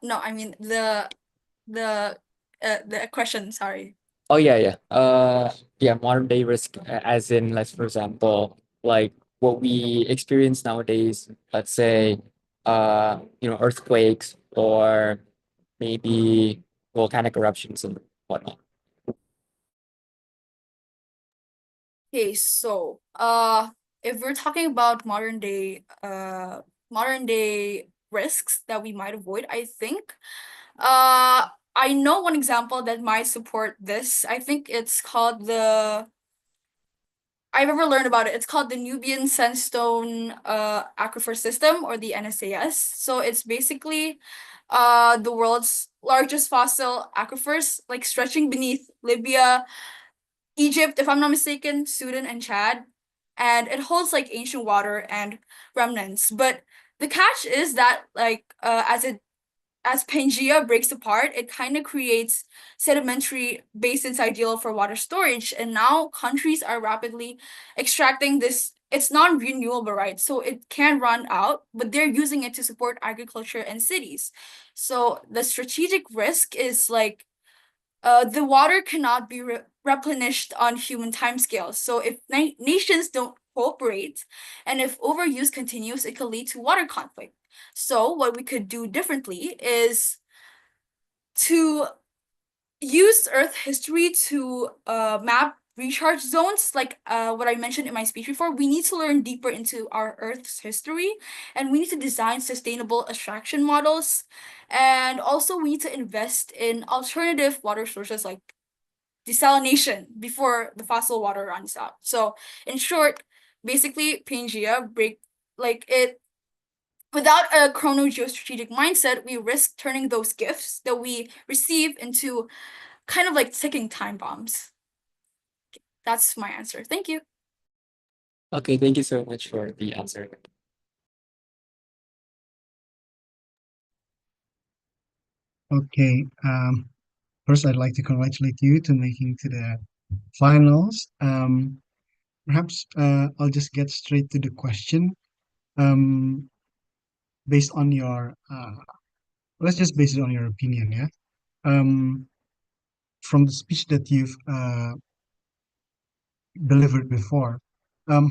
No, I mean the question, sorry. Oh yeah. Modern day risk, as in, let's for example, like what we experience nowadays, let's say, earthquakes or maybe volcanic eruptions and whatnot. Okay, so if we're talking about modern day risks that we might avoid, I think I know one example that might support this. I think it's called I've ever learned about it. It's called the Nubian Sandstone Aquifer System, or the NSAS. So it's basically the world's largest fossil aquifers, like stretching beneath Libya, Egypt, if I'm not mistaken, Sudan, and Chad. And it holds like ancient water and remnants. But the catch is that as Pangea breaks apart, it kind of creates sedimentary basins ideal for water storage. And now countries are rapidly extracting this. It's non-renewable, right? So it can run out, but they're using it to support agriculture and cities. So the strategic risk is like the water cannot be replenished on human timescales. So if nations don't cooperate, and if overuse continues, it could lead to water conflict. So what we could do differently is to use Earth history to map recharge zones, like what I mentioned in my speech before. We need to learn deeper into our Earth's history, and we need to design sustainable extraction models. And also we need to invest in alternative water sources like desalination before the fossil water runs out. So in short, basically Pangea break like it without a chrono geostrategic mindset, we risk turning those gifts that we receive into kind of like ticking time bombs. That's my answer. Thank you. Okay, thank you so much for the answer. Okay. First, I'd like to congratulate you to making to the finals. Perhaps I'll just get straight to the question. Based on your, let's just base it on your opinion, yeah. From the speech that you've delivered before,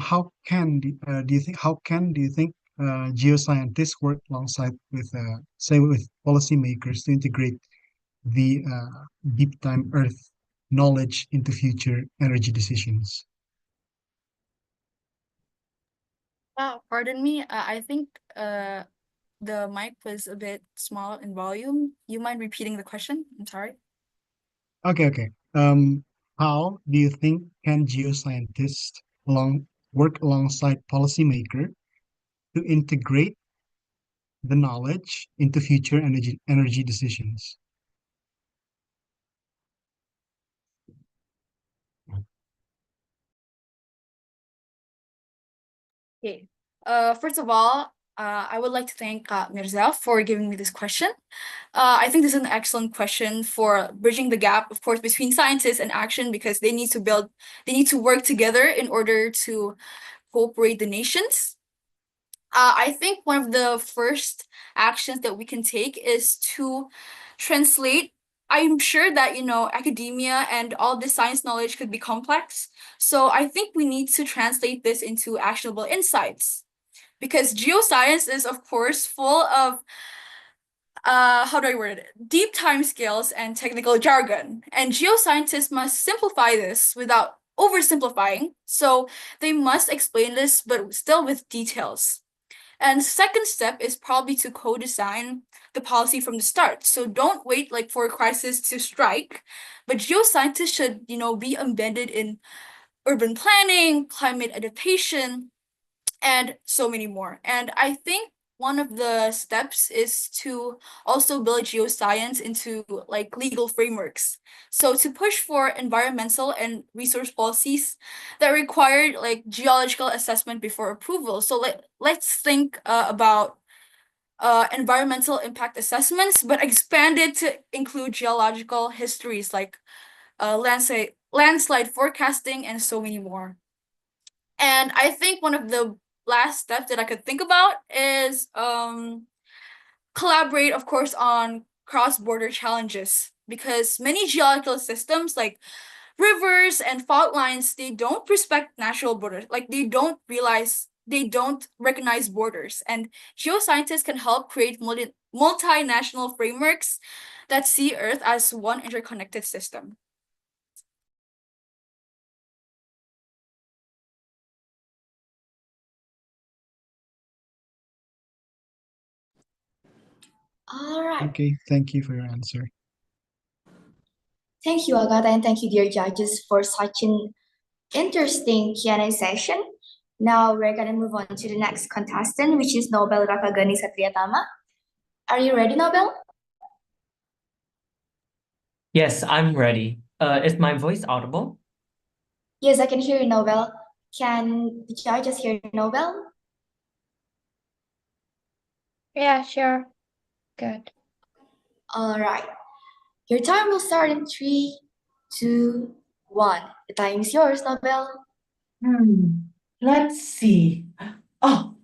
how can do you think geoscientists work alongside with say with policymakers to integrate the deep time Earth knowledge into future energy decisions? Pardon me. I think the mic was a bit small in volume. You mind repeating the question? I'm sorry. Okay. How do you think can geoscientists work alongside policymaker to integrate the knowledge into future energy decisions? Okay. First of all, I would like to thank Mirza for giving me this question. I think this is an excellent question for bridging the gap, of course, between scientists and action, because they need to work together in order to cooperate the nations. I think one of the first actions that we can take is to translate. I'm sure that, academia and all this science knowledge could be complex. So I think we need to translate this into actionable insights, because geoscience is, of course, full of how do I word it? Deep time scales and technical jargon. And geoscientists must simplify this without oversimplifying. So they must explain this, but still with details. And second step is probably to co-design the policy from the start. So don't wait like for a crisis to strike, but geoscientists should, be embedded in urban planning, climate adaptation, and so many more. And I think one of the steps is to also build geoscience into like legal frameworks. So to push for environmental and resource policies that require like geological assessment before approval. So let's think about environmental impact assessments, but expanded to include geological histories like landslide forecasting and so many more. And I think one of the last steps that I could think about is collaborate, of course, on cross-border challenges, because many geological systems like rivers and fault lines, they don't respect natural borders. Like they don't recognize borders. And geoscientists can help create multinational frameworks that see Earth as one interconnected system. All right. Okay, thank you for your answer. Thank you, Agata, and thank you, dear judges, for such an interesting Q&A session. Now we're gonna move on to the next contestant, which is Noel Rakagani Satriyatama. Are you ready, Noel? Yes, I'm ready. Is my voice audible? Yes, I can hear you, Noel. Can the judges hear Noel? Yeah, sure. Good. All right. Your time will start in 3, 2, 1. The time is yours, Noel. Let's see. Oh,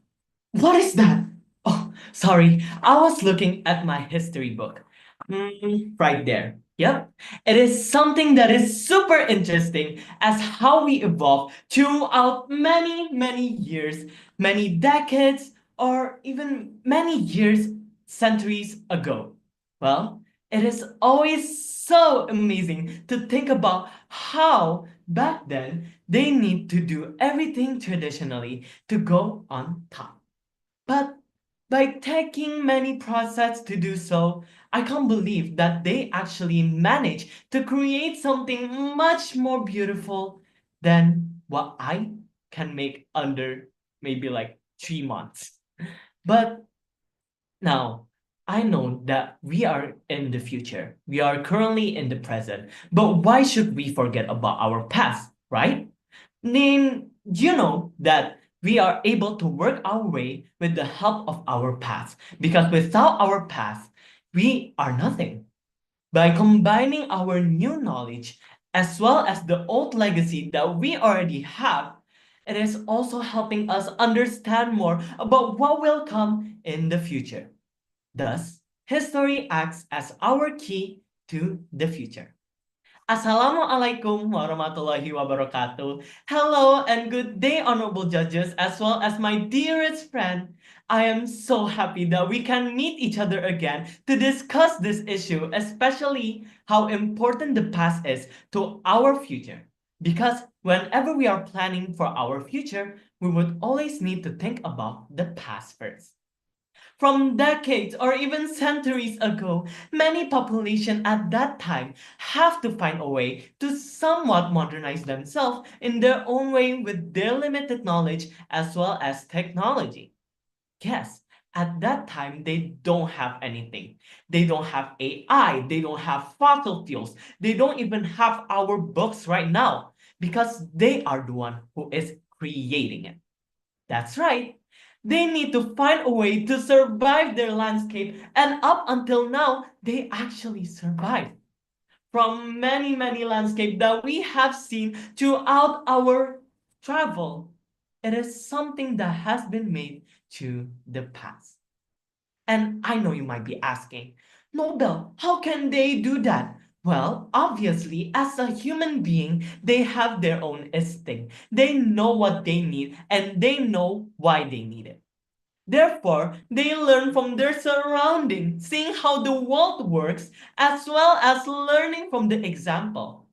what is that? Oh, sorry. I was looking at my history book. Right there. Yep. It is something that is super interesting as how we evolved throughout many years, many decades, or even many years, centuries ago. Well, it is always so amazing to think about how back then they need to do everything traditionally to go on top. But by taking many process to do so, I can't believe that they actually managed to create something much more beautiful than what I can make under maybe like 3 months. But now, I know that we are in the future. We are currently in the present. But why should we forget about our past, right? Then you know that we are able to work our way with the help of our past. Because without our past, we are nothing. By combining our new knowledge as well as the old legacy that we already have, it is also helping us understand more about what will come in the future. Thus, history acts as our key to the future. Assalamualaikum warahmatullahi wabarakatuh. Hello and good day, honorable judges, as well as my dearest friend. I am so happy that we can meet each other again to discuss this issue, especially how important the past is to our future. Because whenever we are planning for our future, we would always need to think about the past first. From decades or even centuries ago, many population at that time have to find a way to somewhat modernize themselves in their own way with their limited knowledge as well as technology. Yes, at that time, they don't have anything. They don't have AI, they don't have fossil fuels, they don't even have our books right now because they are the one who is creating it. That's right. They need to find a way to survive their landscape, and up until now, they actually survived. From many landscapes that we have seen throughout our travel, it is something that has been made to the past. And I know you might be asking, Nobel, how can they do that? Well, obviously, as a human being, they have their own instinct. They know what they need and they know why they need it. Therefore, they learn from their surroundings, seeing how the world works, as well as learning from the example.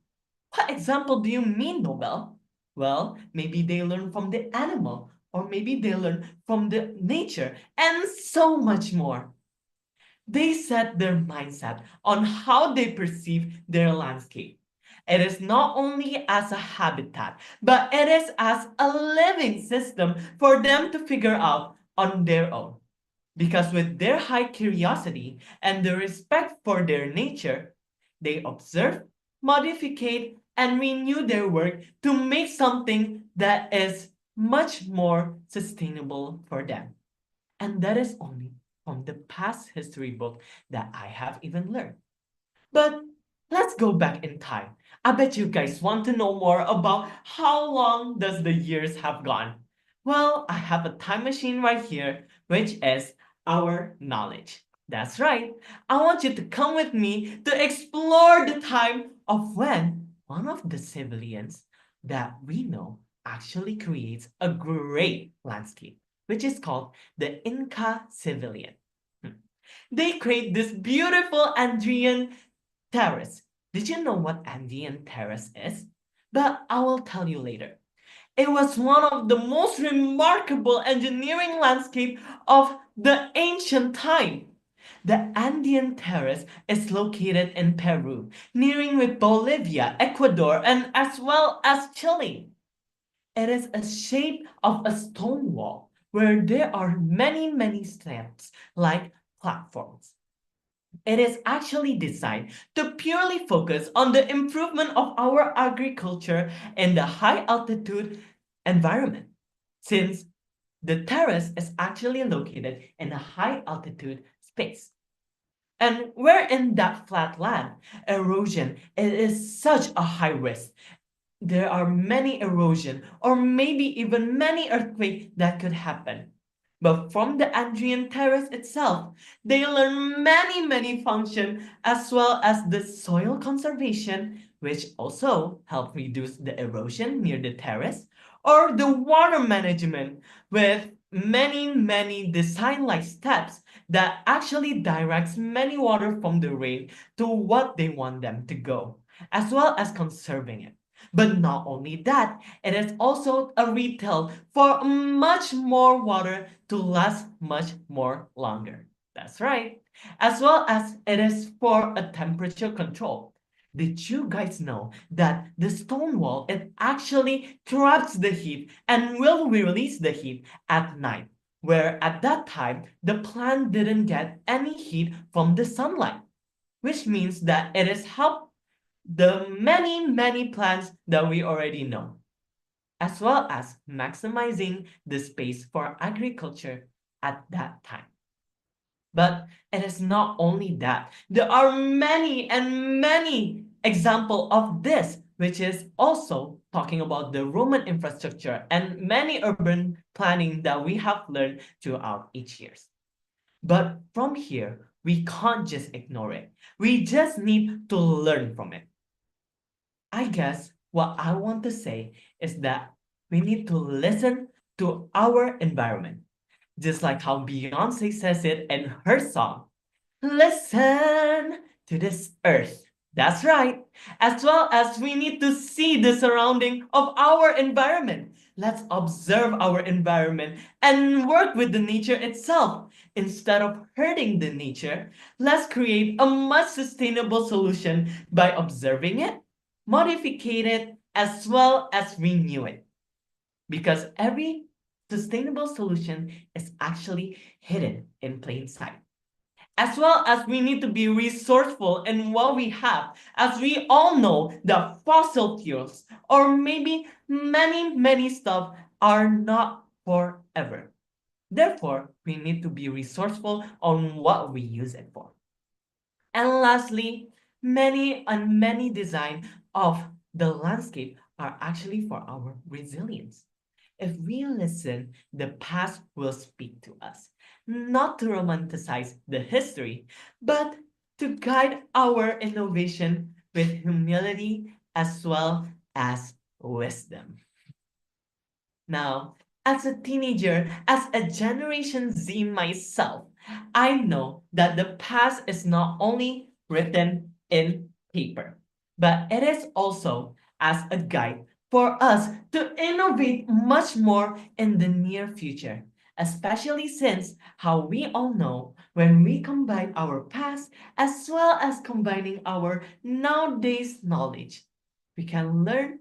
What example do you mean, Nobel? Well, maybe they learn from the animal, or maybe they learn from the nature, and so much more. They set their mindset on how they perceive their landscape. It is not only as a habitat, but it is as a living system for them to figure out on their own. Because with their high curiosity and the respect for their nature, they observe, modificate, and renew their work to make something that is much more sustainable for them. And that is only from the past history book that I have even learned. But let's go back in time. I bet you guys want to know more about how long does the years have gone. Well, I have a time machine right here, which is our knowledge. That's right. I want you to come with me to explore the time of when one of the civilians that we know actually creates a great landscape, which is called the Inca civilian. They create this beautiful Andean terrace. Did you know what Andean terrace is? But I will tell you later. It was one of the most remarkable engineering landscape of the ancient time. The Andean terrace is located in Peru, nearing with Bolivia, Ecuador, and as well as Chile. It is a shape of a stone wall where there are many steps like platforms. It is actually designed to purely focus on the improvement of our agriculture in the high altitude environment, since the terrace is actually located in a high altitude space. And where in that flat land, erosion it is such a high risk. There are many erosion or maybe even many earthquakes that could happen. But from the Andean terrace itself, they learn many functions as well as the soil conservation, which also help reduce the erosion near the terrace, or the water management with many design-like steps that actually directs many water from the rain to what they want them to go, as well as conserving it. But not only that, it is also a retail for much more water to last much more longer. That's right. As well as it is for a temperature control. Did you guys know that the stone wall, it actually traps the heat and will release the heat at night, where at that time, the plant didn't get any heat from the sunlight, which means that it is helped the many plants that we already know, as well as maximizing the space for agriculture at that time. But it is not only that. There are many examples of this, which is also talking about the Roman infrastructure and many urban planning that we have learned throughout each year. But from here, we can't just ignore it. We just need to learn from it. I guess what I want to say is that we need to listen to our environment. Just like how Beyonce says it in her song, listen to this earth. That's right. As well as we need to see the surrounding of our environment. Let's observe our environment and work with the nature itself. Instead of hurting the nature, let's create a much sustainable solution by observing it, modify it, as well as renew it. Because every sustainable solution is actually hidden in plain sight. As well as we need to be resourceful in what we have, as we all know that fossil fuels or maybe many stuff are not forever. Therefore, we need to be resourceful on what we use it for. And lastly, many design of the landscape are actually for our resilience. If we listen, the past will speak to us, not to romanticize the history, but to guide our innovation with humility as well as wisdom. Now, as a teenager, as a Generation Z myself, I know that the past is not only written in paper, but it is also as a guide for us to innovate much more in the near future, especially since how we all know when we combine our past as well as combining our nowadays knowledge, we can learn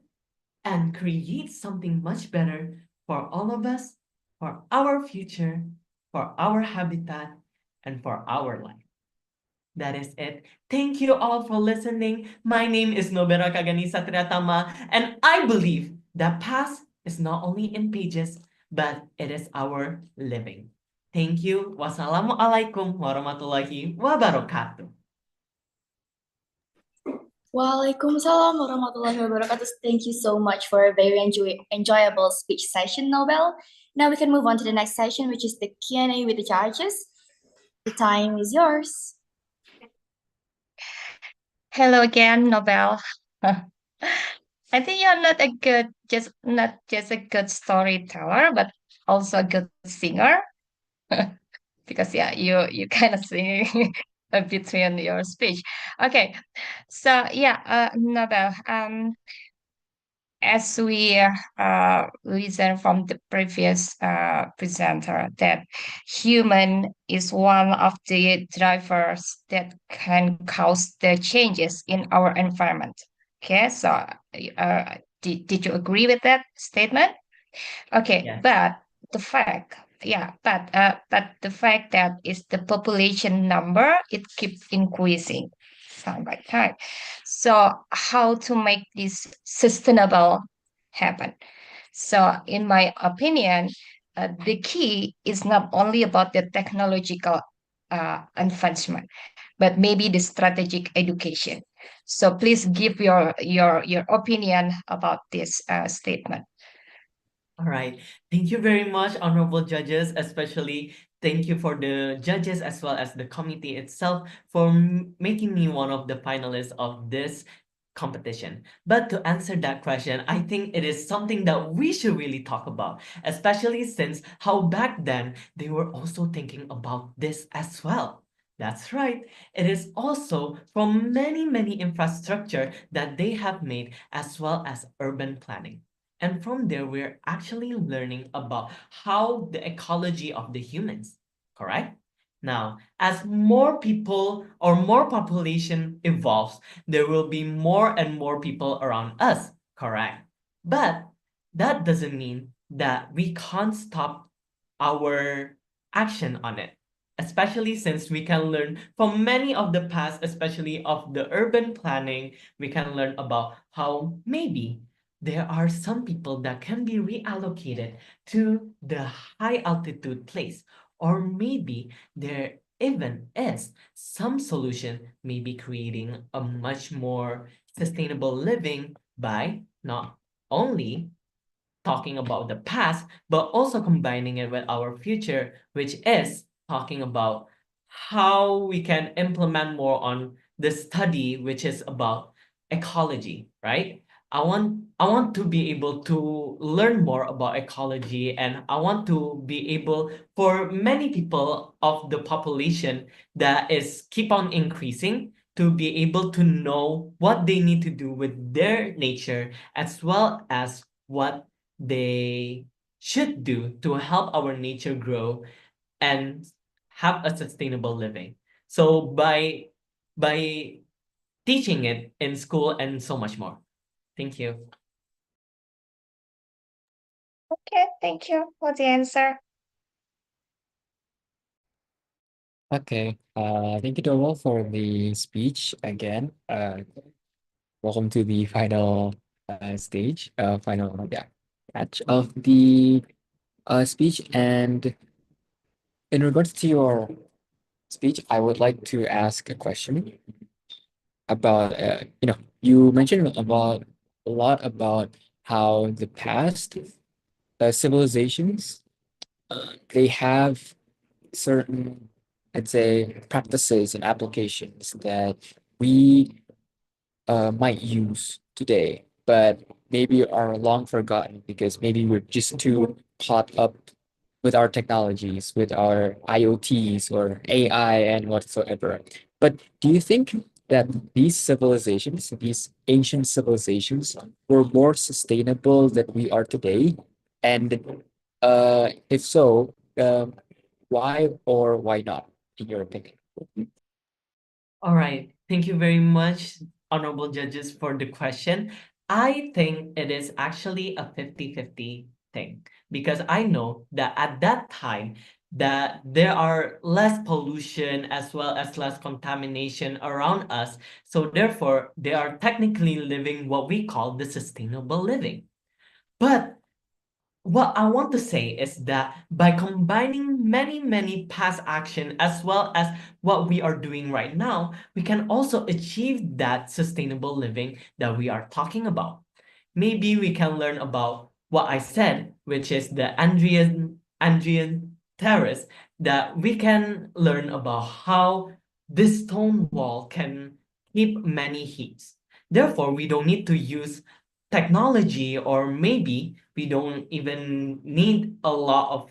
and create something much better for all of us, for our future, for our habitat, and for our life. That is it. Thank you all for listening. My name is Nobera Kaganisa Triatama, and I believe that past is not only in pages, but it is our living. Thank you. Wassalamualaikum warahmatullahi wabarakatuh. Waalaikumsalam warahmatullahi wabarakatuh. Thank you so much for a very enjoyable speech session, Noel. Now we can move on to the next session, which is the Q&A with the judges. The time is yours. Hello again, Noel. I think you're not a good, not just a good storyteller, but also a good singer. Because yeah, you kind of singing between your speech. Okay, so yeah, Noel. As we listen from the previous presenter, that human is one of the drivers that can cause the changes in our environment. Okay, so did you agree with that statement? Okay, Yes. but the fact, yeah, but the fact that is the population number, it keeps increasing time by time. So how to make this sustainable happen? So in my opinion, the key is not only about the technological advancement, but maybe the strategic education. So please give your opinion about this statement. All right. Thank you very much, honorable judges, especially thank you for the judges as well as the committee itself for making me one of the finalists of this competition. But to answer that question, I think it is something that we should really talk about, especially since how back then they were also thinking about this as well. That's right. It is also from many infrastructure that they have made as well as urban planning. And from there, we're actually learning about how the ecology of the humans, correct? Now, as more people or more population evolves, there will be more and more people around us, correct? But that doesn't mean that we can't stop our action on it, especially since we can learn from many of the past, especially of the urban planning, we can learn about how maybe there are some people that can be reallocated to the high altitude place, or maybe there even is some solution, maybe creating a much more sustainable living by not only talking about the past, but also combining it with our future, which is talking about how we can implement more on the study, which is about ecology, right? I want to be able to learn more about ecology, and I want to be able for many people of the population that is keep on increasing to be able to know what they need to do with their nature as well as what they should do to help our nature grow and have a sustainable living. So by teaching it in school and so much more. Thank you. Okay, thank you for the answer. Okay. Thank you, Noel, for the speech again. Welcome to the final stage, final batch of the speech. And in regards to your speech, I would like to ask a question about you mentioned about a lot about how the past civilizations they have certain, I'd say, practices and applications that we might use today, but maybe are long forgotten because maybe we're just too caught up with our technologies, with our IoTs or AI and whatsoever. But do you think that these civilizations, these ancient civilizations, were more sustainable than we are today? And if so, why or why not, in your opinion? All right. Thank you very much, honorable judges, for the question. I think it is actually a 50-50 thing because I know that at that time that there are less pollution as well as less contamination around us. So therefore, they are technically living what we call the sustainable living. But what I want to say is that by combining many past action as well as what we are doing right now, we can also achieve that sustainable living that we are talking about. Maybe we can learn about what I said, which is the Andrian terrace, that we can learn about how this stone wall can keep many heats. Therefore, we don't need to use technology, or maybe we don't even need a lot of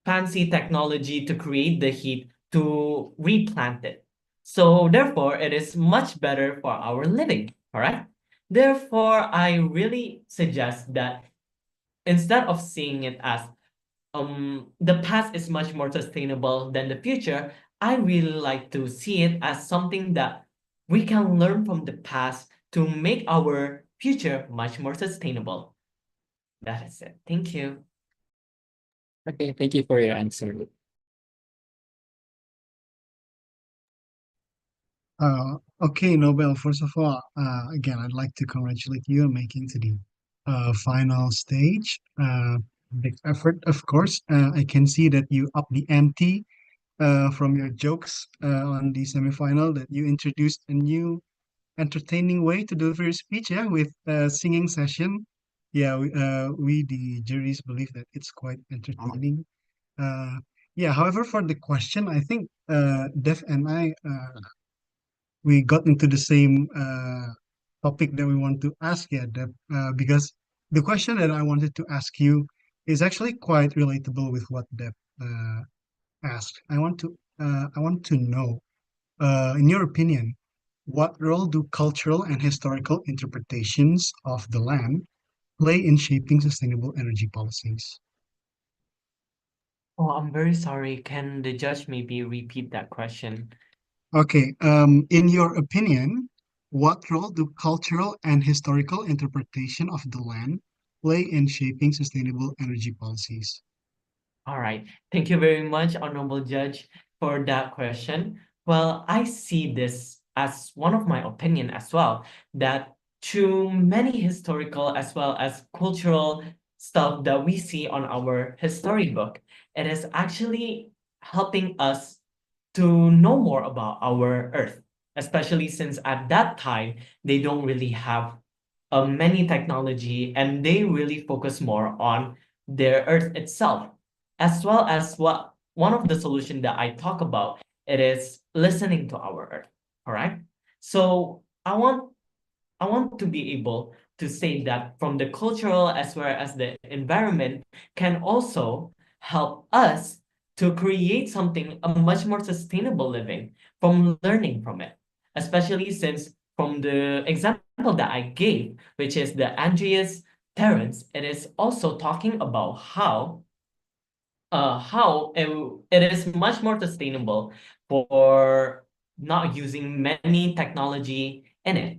fancy technology to create the heat to replant it. So therefore, it is much better for our living, correct? Therefore, I really suggest that instead of seeing it as the past is much more sustainable than the future, I really like to see it as something that we can learn from the past to make our future much more sustainable. That is it. Thank you. Okay, thank you for your answer. Okay, Nobel, first of all, again, I'd like to congratulate you on making to the final stage. Big effort, of course. I can see that you up the ante from your jokes on the semifinal, that you introduced a new entertaining way to deliver your speech, yeah, with a singing session. Yeah, we the juries believe that it's quite entertaining. Uh, yeah, however, for the question, I think Def and I we got into the same topic that we want to ask yet, because the question that I wanted to ask you is actually quite relatable with what Deb asked. I want to know, in your opinion, what role do cultural and historical interpretations of the land play in shaping sustainable energy policies? Oh, I'm very sorry. Can the judge maybe repeat that question? Okay, in your opinion, what role do cultural and historical interpretation of the land play in shaping sustainable energy policies? All right. Thank you very much, Honorable Judge, for that question. Well, I see this as one of my opinion as well, that through many historical as well as cultural stuff that we see on our history book, it is actually helping us to know more about our Earth, especially since at that time, they don't really have many technology, and they really focus more on their Earth itself, as well as what one of the solution that I talk about, it is listening to our Earth, correct? So I want to be able to say that from the cultural as well as the environment can also help us to create something a much more sustainable living from learning from it, especially since from the example that I gave, which is the Andreas Terrence, it is also talking about how it is much more sustainable for not using many technology in it,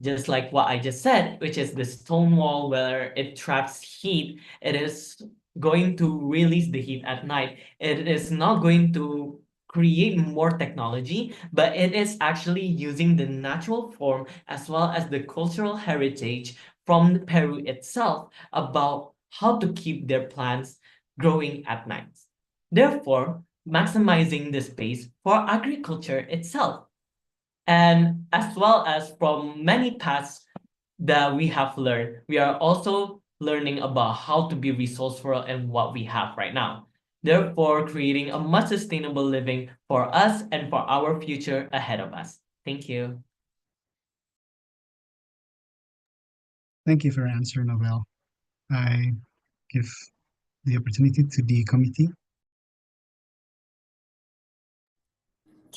just like what I just said, which is the stone wall where it traps heat. It is going to release the heat at night. It is not going to create more technology, but it is actually using the natural form as well as the cultural heritage from Peru itself about how to keep their plants growing at night. Therefore, maximizing the space for agriculture itself. And as well as from many paths that we have learned, we are also learning about how to be resourceful in what we have right now. Therefore, creating a much sustainable living for us and for our future ahead of us. Thank you. Thank you for your answer, Nobel. I give the opportunity to the committee.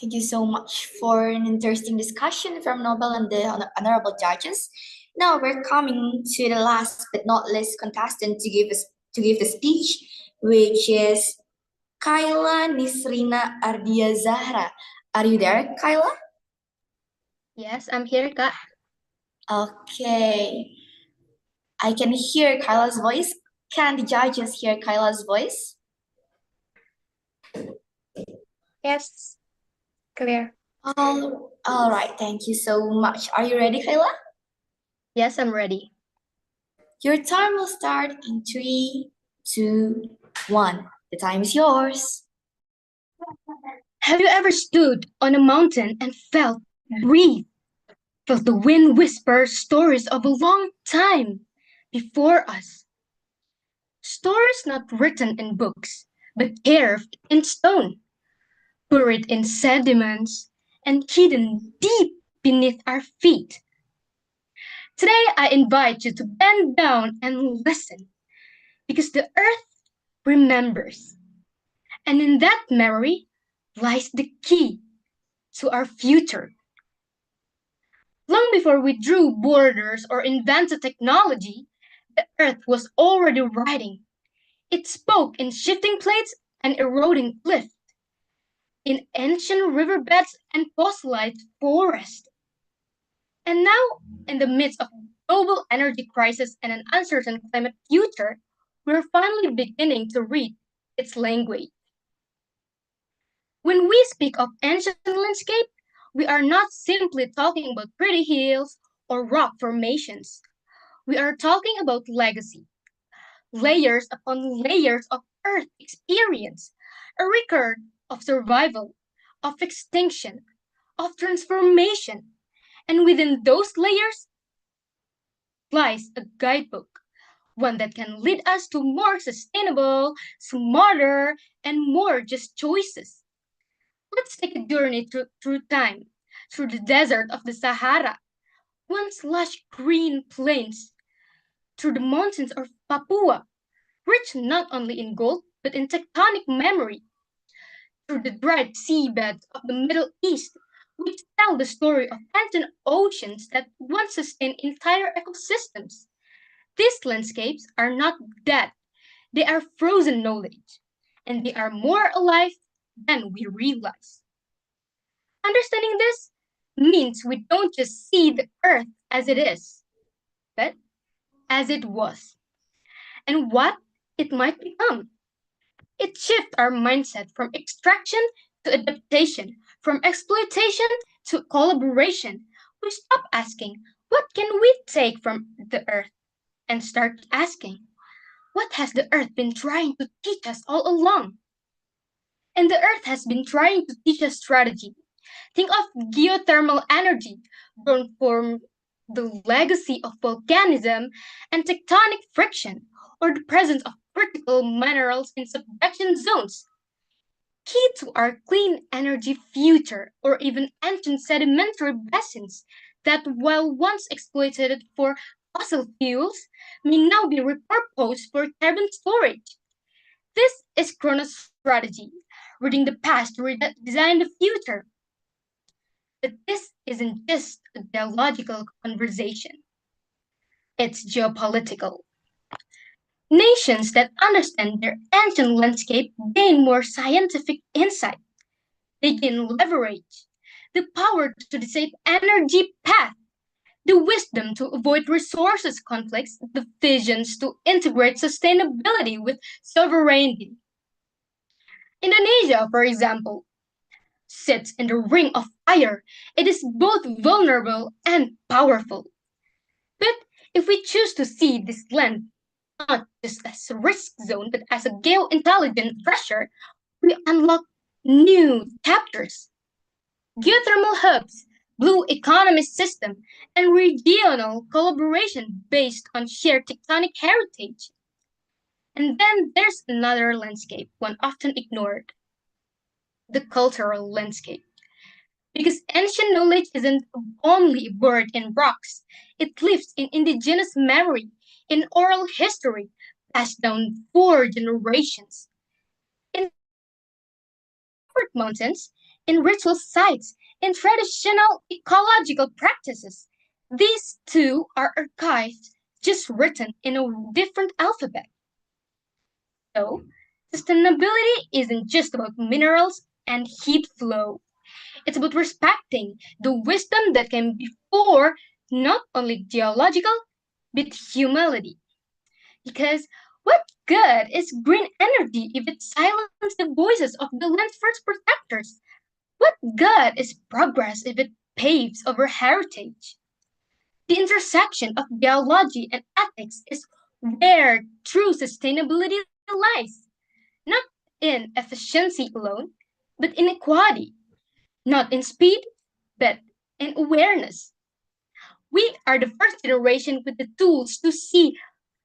Thank you so much for an interesting discussion from Nobel and the honorable judges. Now we're coming to the last but not least contestant to give the speech, which is Kyla Nisrina Ardia Zahra. Are you there, Kyla? Yes, I'm here, Kak. Okay. I can hear Kyla's voice. Can the judges hear Kyla's voice? Yes, clear. All right. Thank you so much. Are you ready, Kyla? Yes, I'm ready. Your time will start in 3, 2, 1. The time is yours. Have you ever stood on a mountain and breathe, felt the wind whisper stories of a long time before us? Stories not written in books, but carved in stone, buried in sediments, and hidden deep beneath our feet. Today, I invite you to bend down and listen, because the earth remembers. And in that memory lies the key to our future. Long before we drew borders or invented technology, the earth was already writing. It spoke in shifting plates and eroding cliffs, in ancient riverbeds and fossilized forests. And now, in the midst of global energy crisis and an uncertain climate future, we're finally beginning to read its language. When we speak of ancient landscape, we are not simply talking about pretty hills or rock formations. We are talking about legacy, layers upon layers of Earth experience, a record of survival, of extinction, of transformation. And within those layers lies a guidebook, one that can lead us to more sustainable, smarter, and more just choices. Let's take a journey through time, through the desert of the Sahara, once lush green plains, through the mountains of Papua, rich not only in gold but in tectonic memory, through the dried seabeds of the Middle East, which tell the story of ancient oceans that once sustained entire ecosystems. These landscapes are not dead, they are frozen knowledge, and they are more alive than we realize. Understanding this means we don't just see the earth as it is, but as it was, and what it might become. It shifts our mindset from extraction to adaptation, from exploitation to collaboration. We stop asking, what can we take from the earth? And start asking, what has the earth been trying to teach us all along? And the earth has been trying to teach us strategy. Think of geothermal energy, born from the legacy of volcanism and tectonic friction, or the presence of critical minerals in subduction zones. Key to our clean energy future, or even ancient sedimentary basins that, while once exploited for fossil fuels, may now be repurposed for carbon storage. This is Chrono's strategy, reading the past to design the future. But this isn't just a geological conversation. It's geopolitical. Nations that understand their ancient landscape gain more scientific insight. They gain leverage, the power to decide energy path, the wisdom to avoid resources conflicts, the visions to integrate sustainability with sovereignty. Indonesia, for example, sits in the ring of fire. It is both vulnerable and powerful. But if we choose to see this land not just as a risk zone, but as a geointelligent treasure, we unlock new chapters. Geothermal hubs, blue economy system, and regional collaboration based on shared tectonic heritage. And then there's another landscape, one often ignored, the cultural landscape. Because ancient knowledge isn't only buried in rocks, it lives in indigenous memory, in oral history, passed down 4 generations. In mountains, in ritual sites, in traditional ecological practices. These two are archived, just written in a different alphabet. So, sustainability isn't just about minerals and heat flow. It's about respecting the wisdom that came before not only geological, but humanity. Because what good is green energy if it silences the voices of the land's first protectors? What good is progress if it paves over heritage? The intersection of biology and ethics is where true sustainability lies, not in efficiency alone, but in equality, not in speed, but in awareness. We are the first generation with the tools to see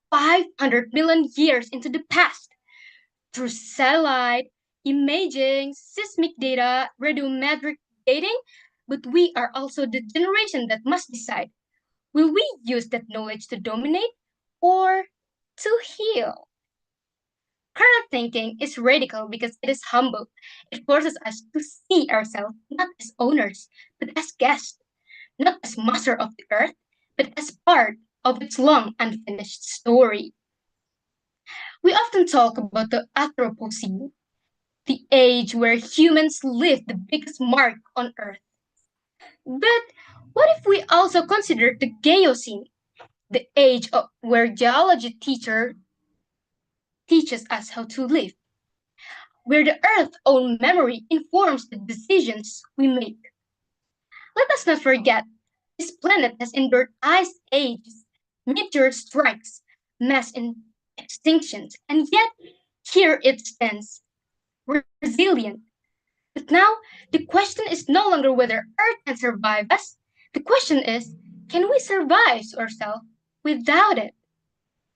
500 million years into the past, through satellite, imaging, seismic data, radiometric dating, but we are also the generation that must decide, will we use that knowledge to dominate or to heal? Current thinking is radical because it is humble. It forces us to see ourselves not as owners, but as guests, not as master of the earth, but as part of its long unfinished story. We often talk about the Anthropocene, the age where humans left the biggest mark on earth. But what if we also consider the Geocene, the age where geology teacher teaches us how to live, where the Earth's own memory informs the decisions we make? Let us not forget, this planet has endured ice ages, meteor strikes, mass extinctions, and yet here it stands, resilient. But now, the question is no longer whether Earth can survive us. The question is, can we survive ourselves without it?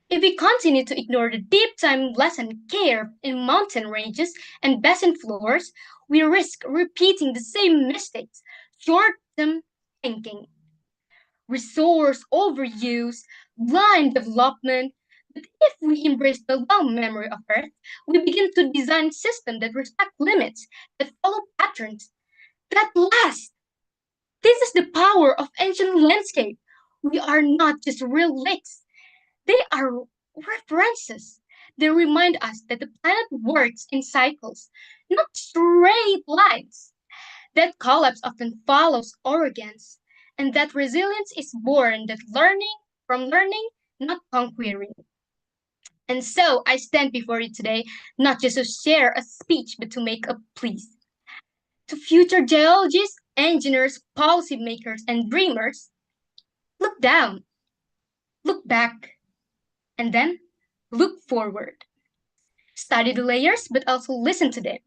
If we continue to ignore the deep time lesson care in mountain ranges and basin floors, we risk repeating the same mistakes, short-term thinking, resource overuse, blind development. But if we embrace the long memory of Earth, we begin to design systems that respect limits, that follow patterns, that last. This is the power of ancient landscape. We are not just real lakes. They are references. They remind us that the planet works in cycles, not straight lines. That collapse often follows arrogance, and that resilience is born from learning, not conquering. And so I stand before you today, not just to share a speech, but to make a plea. To future geologists, engineers, policymakers, and dreamers, look down, look back, and then look forward. Study the layers, but also listen to them.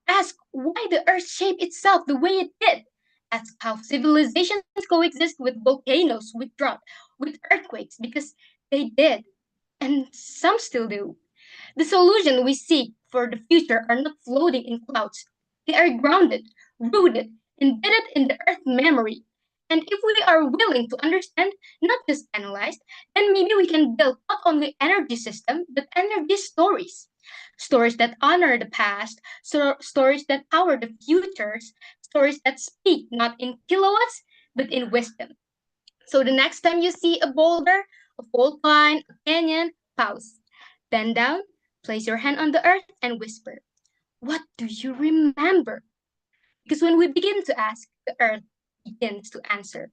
Ask why the earth shaped itself the way it did. Ask how civilizations coexist with volcanoes, with drought, with earthquakes, because they did, and some still do. The solution we seek for the future are not floating in clouds. They are grounded, rooted, embedded in the earth memory. And if we are willing to understand, not just analyze, then maybe we can build not only energy system, but energy stories. Stories that honor the past, stories that power the futures, stories that speak not in kilowatts, but in wisdom. So the next time you see a boulder, a fault line, a canyon, pause. Bend down, place your hand on the earth, and whisper, what do you remember? Because when we begin to ask, the earth begins to answer.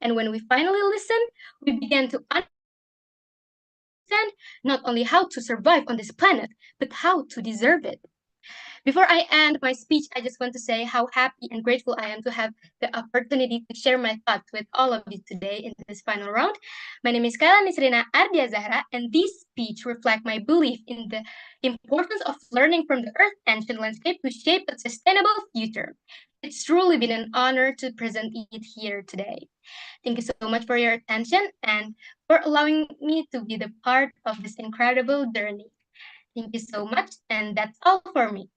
And when we finally listen, we begin to understand not only how to survive on this planet, but how to deserve it. Before I end my speech, I just want to say how happy and grateful I am to have the opportunity to share my thoughts with all of you today in this final round. My name is Kyla Ardia Zahra, and this speech reflects my belief in the importance of learning from the Earth's ancient landscape to shape a sustainable future. It's truly been an honor to present it here today. Thank you so much for your attention and for allowing me to be the part of this incredible journey. Thank you so much, and that's all from me.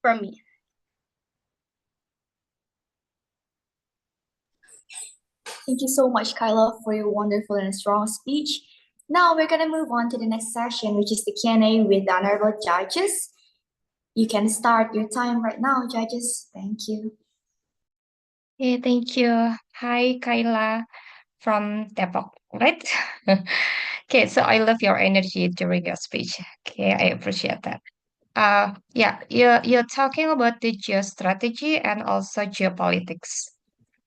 Thank you so much, Kyla, for your wonderful and strong speech. Now we're gonna move on to the next session, which is the Q&A with the honorable judges. You can start your time right now, judges. Thank you. Okay, thank you. Hi, Kyla from Depok, right? Okay, so I love your energy during your speech. Okay, I appreciate that. Yeah, you're talking about the geostrategy and also geopolitics.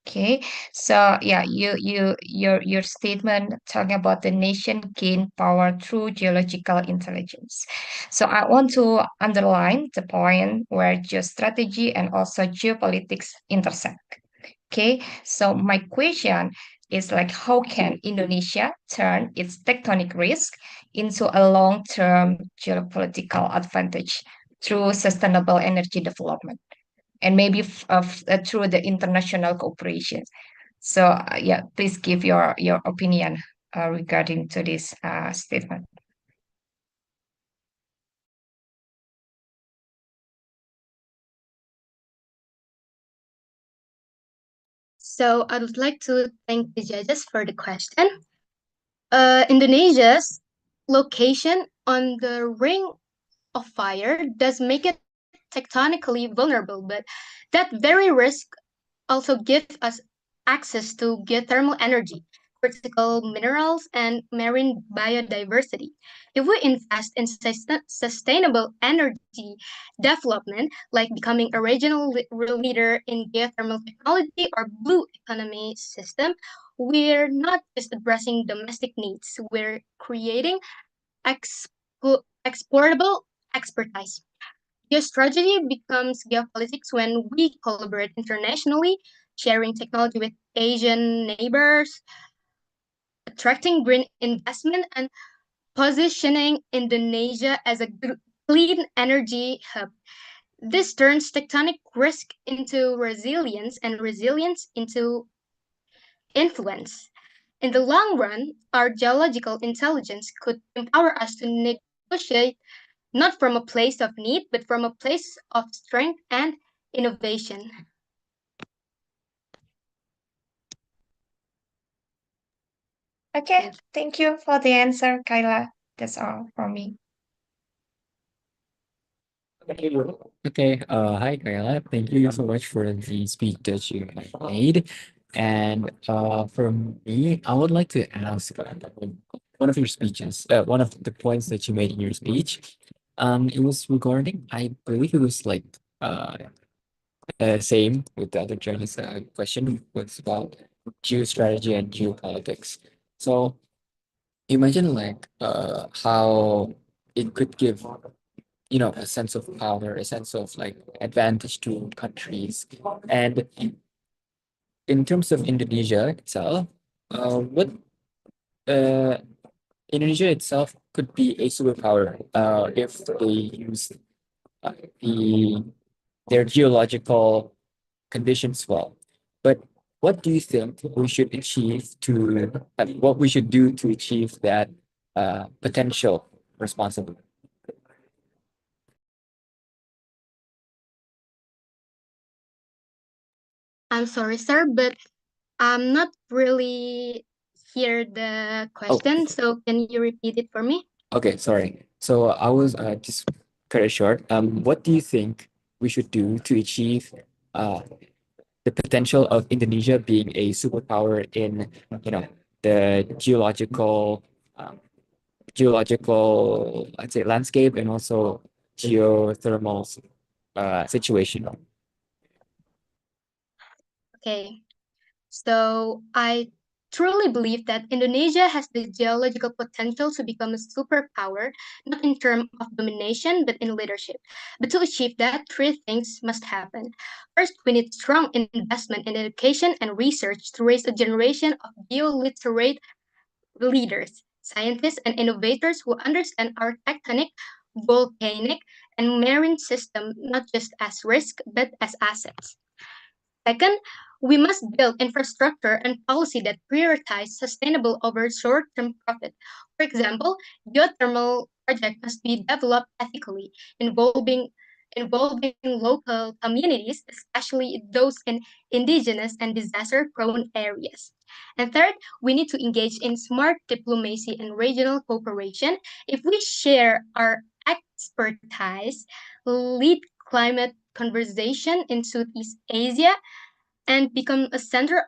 Okay, so yeah, your statement talking about the nation gain power through geological intelligence. So I want to underline the point where geostrategy and also geopolitics intersect. Okay, so my question is like, how can Indonesia turn its tectonic risk into a long-term geopolitical advantage through sustainable energy development? And maybe through the international cooperation. So yeah, please give your opinion regarding to this statement. So I would like to thank the judges for the question. Indonesia's location on the Ring of Fire does make it tectonically vulnerable, but that very risk also gives us access to geothermal energy, critical minerals, and marine biodiversity. If we invest in sustainable energy development, like becoming a regional leader in geothermal technology or blue economy system, we're not just addressing domestic needs, we're creating exportable expertise. Geostrategy becomes geopolitics when we collaborate internationally, sharing technology with Asian neighbors, attracting green investment, and positioning Indonesia as a clean energy hub. This turns tectonic risk into resilience and resilience into influence. In the long run, our geological intelligence could empower us to negotiate not from a place of need, but from a place of strength and innovation. Okay, thank you for the answer, Kyla. That's all from me. Okay, hi Kyla. Thank you so much for the speech that you have made. And for me, I would like to ask one of your speeches, one of the points that you made in your speech. It was regarding, I believe it was like same with the other judges. Question was about geostrategy and geopolitics. So you mentioned like how it could give a sense of power, a sense of like advantage to countries. And in terms of Indonesia itself, what uh, Indonesia itself could be a superpower if they use uh, the their geological conditions well. But what do you think we should achieve to what we should do to achieve that potential responsibly? I'm sorry, sir, but I'm not really hear the question. So can you repeat it for me? Okay, sorry. So I was just cut it short. What do you think we should do to achieve uh, the potential of Indonesia being a superpower in, the um, I'd say, landscape and also geothermal situation? Okay. So I truly believe that Indonesia has the geological potential to become a superpower, not in terms of domination, but in leadership. But to achieve that, three things must happen. First, we need strong investment in education and research to raise a generation of geoliterate leaders, scientists, and innovators who understand our tectonic, volcanic, and marine system not just as risk, but as assets. Second, we must build infrastructure and policy that prioritize sustainable over short-term profit. For example, geothermal project must be developed ethically, involving local communities, especially those in indigenous and disaster-prone areas. And third, we need to engage in smart diplomacy and regional cooperation. If we share our expertise, lead climate conversation in Southeast Asia, and become a center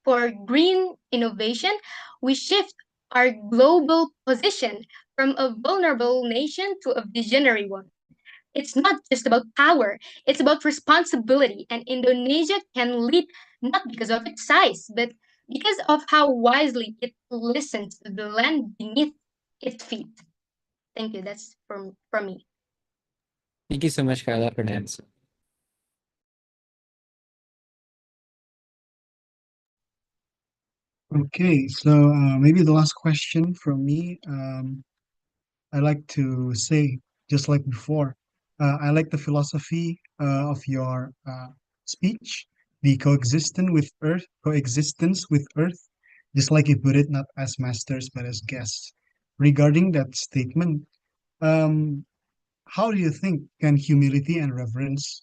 for green innovation, we shift our global position from a vulnerable nation to a visionary one. It's not just about power, it's about responsibility, and Indonesia can lead not because of its size, but because of how wisely it listens to the land beneath its feet. Thank you. That's from me. Thank you so much, Kyla, for the answer. Okay, so maybe the last question from me. I like to say, just like before, I like the philosophy of your speech, the coexistence with Earth, just like you put it, not as masters but as guests. Regarding that statement, how do you think can humility and reverence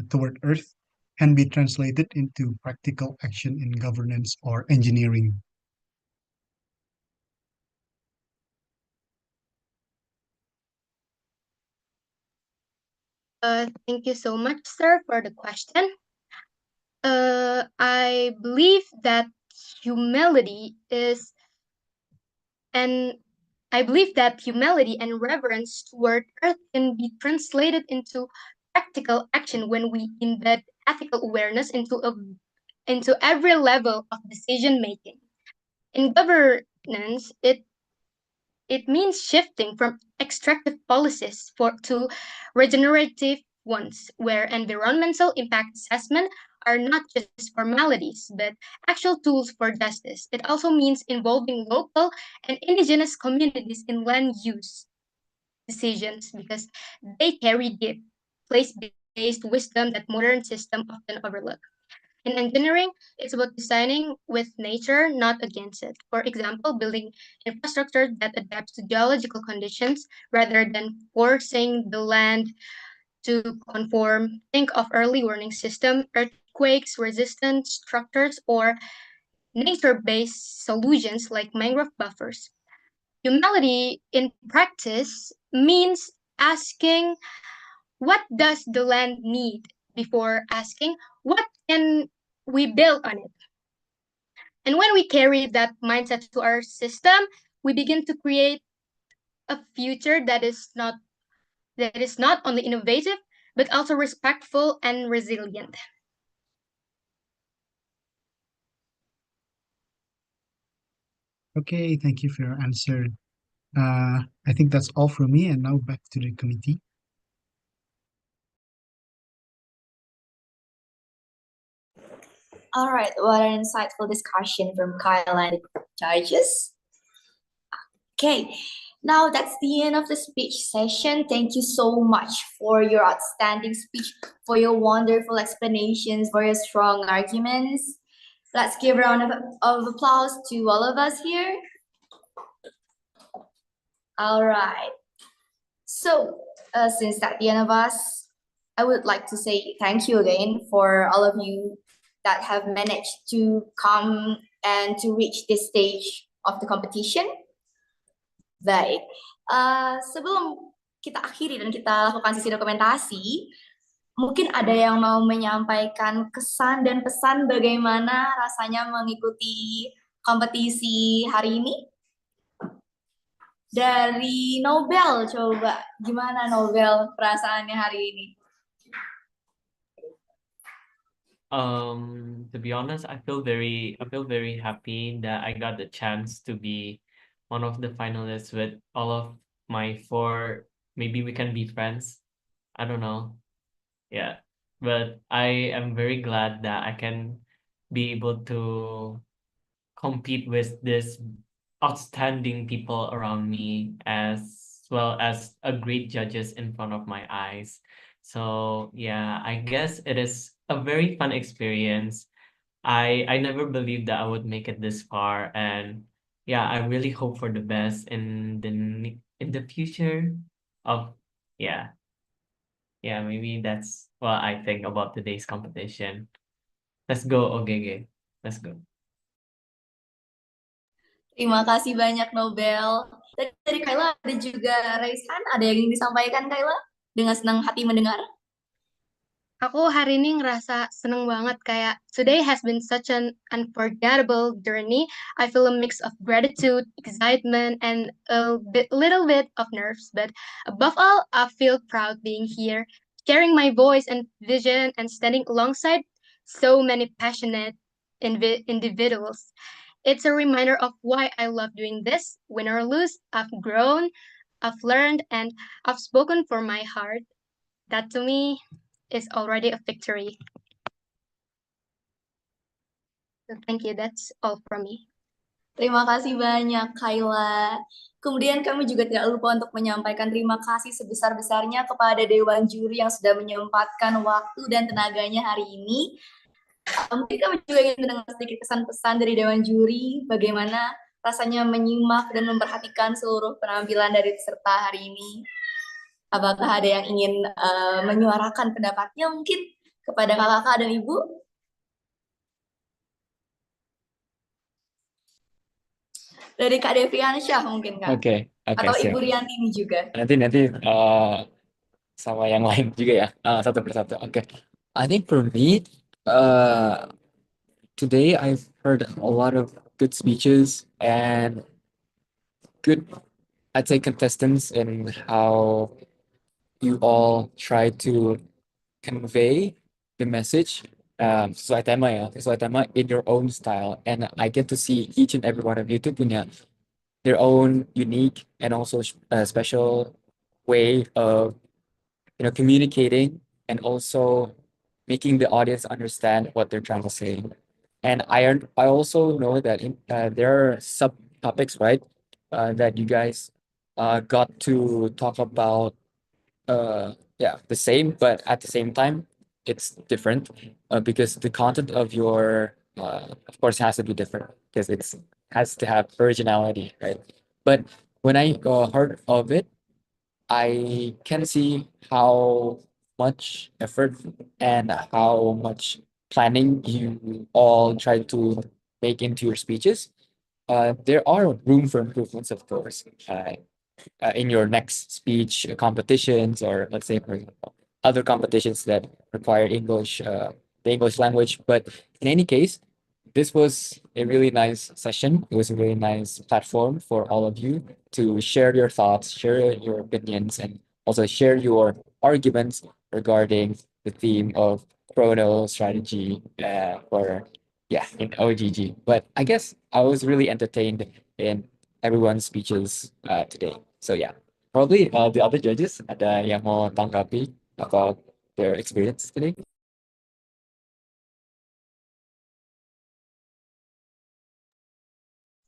toward Earth can be translated into practical action in governance or engineering? Thank you so much, sir, for the question. I believe that humility is, and I believe that humility and reverence toward Earth can be translated into practical action when we embed ethical awareness into every level of decision making. In governance, it means shifting from extractive policies to regenerative ones, where environmental impact assessment are not just formalities, but actual tools for justice. It also means involving local and indigenous communities in land use decisions because they carry deep, place-based wisdom that modern systems often overlook. In engineering, it's about designing with nature, not against it. For example, building infrastructure that adapts to geological conditions rather than forcing the land to conform. Think of early warning system, earthquakes, resistant structures, or nature-based solutions like mangrove buffers. Humility in practice means asking, what does the land need, before asking, what can we build on it? And when we carry that mindset to our system, we begin to create a future that is not only innovative, but also respectful and resilient. Okay, thank you for your answer. I think that's all from me, and now back to the committee. All right, what an insightful discussion from Kyla and the judges. Okay, now that's the end of the speech session. Thank you so much for your outstanding speech, for your wonderful explanations, for your strong arguments. Let's give a round of applause to all of us here. All right. So, since that's the end of us, I would like to say thank you again for all of you that have managed to come and to reach this stage of the competition. Baik, sebelum kita akhiri dan kita lakukan sesi dokumentasi, mungkin ada yang mau menyampaikan kesan dan pesan bagaimana rasanya mengikuti kompetisi hari ini? Dari Noel, coba gimana Noel perasaannya hari ini? To be honest, I feel very happy that I got the chance to be one of the finalists with all of my 4. Maybe we can be friends. I don't know. Yeah, but I am very glad that I can be able to compete with this outstanding people around me, as well as a great judges in front of my eyes. So yeah, I guess it is a very fun experience. I never believed that I would make it this far, and yeah, I really hope for the best in the future of yeah. Yeah, maybe that's what I think about today's competition. Let's go, OGG. Let's go. Terima kasih banyak Nobel. Dari Kyla ada juga Raisan, ada yang ingin disampaikan Kyla? Dengan senang hati mendengar. Aku hari ini ngerasa seneng banget, kayak today has been such an unforgettable journey. I feel a mix of gratitude, excitement, and a little bit of nerves. But above all, I feel proud being here, sharing my voice and vision, and standing alongside so many passionate individuals. It's a reminder of why I love doing this. Win or lose, I've grown, I've learned, and I've spoken for my heart. That to me is already a victory. So thank you. That's all from me. Terima kasih banyak Kyla. Kemudian kami juga tidak lupa untuk menyampaikan terima kasih sebesar-besarnya kepada Dewan Juri yang sudah menyempatkan waktu dan tenaganya hari ini. Mungkin kami juga ingin mendengar sedikit pesan-pesan dari Dewan Juri, bagaimana rasanya menyimak dan memperhatikan seluruh penampilan dari peserta hari ini. Apakah ada yang ingin menyuarakan pendapatnya mungkin Kepada kakak dan ibu. Dari Kak Deviansyah mungkin Kak. Oke, Atau siap. Ibu Riantini juga. Nanti sama yang lain juga ya, satu persatu. Oke. I think for me, today I've heard a lot of good speeches and good, I'd say, contestants in how you all try to convey the message, sesuai tema ya, sesuai tema in your own style. And I get to see each and every one of you tuh punya their own unique and also special way of communicating and also making the audience understand what they're trying to say. And I also know that there are subtopics, right, that you guys got to talk about. Yeah, the same, but at the same time, it's different because the content of your, of course, has to be different because it's has to have originality, right? But when I heard of it, I can see how much effort and how much planning you all try to make into your speeches. There are room for improvements, of course, in your next speech competitions, or let's say, for example, other competitions that require English, the English language. But in any case, this was a really nice session. It was a really nice platform for all of you to share your thoughts, share your opinions, and also share your arguments regarding the theme of chrono strategy for in OGG. But I guess I was really entertained in everyone's speeches today. So yeah, probably the other judges ada yang mau tanggapi about their experience today.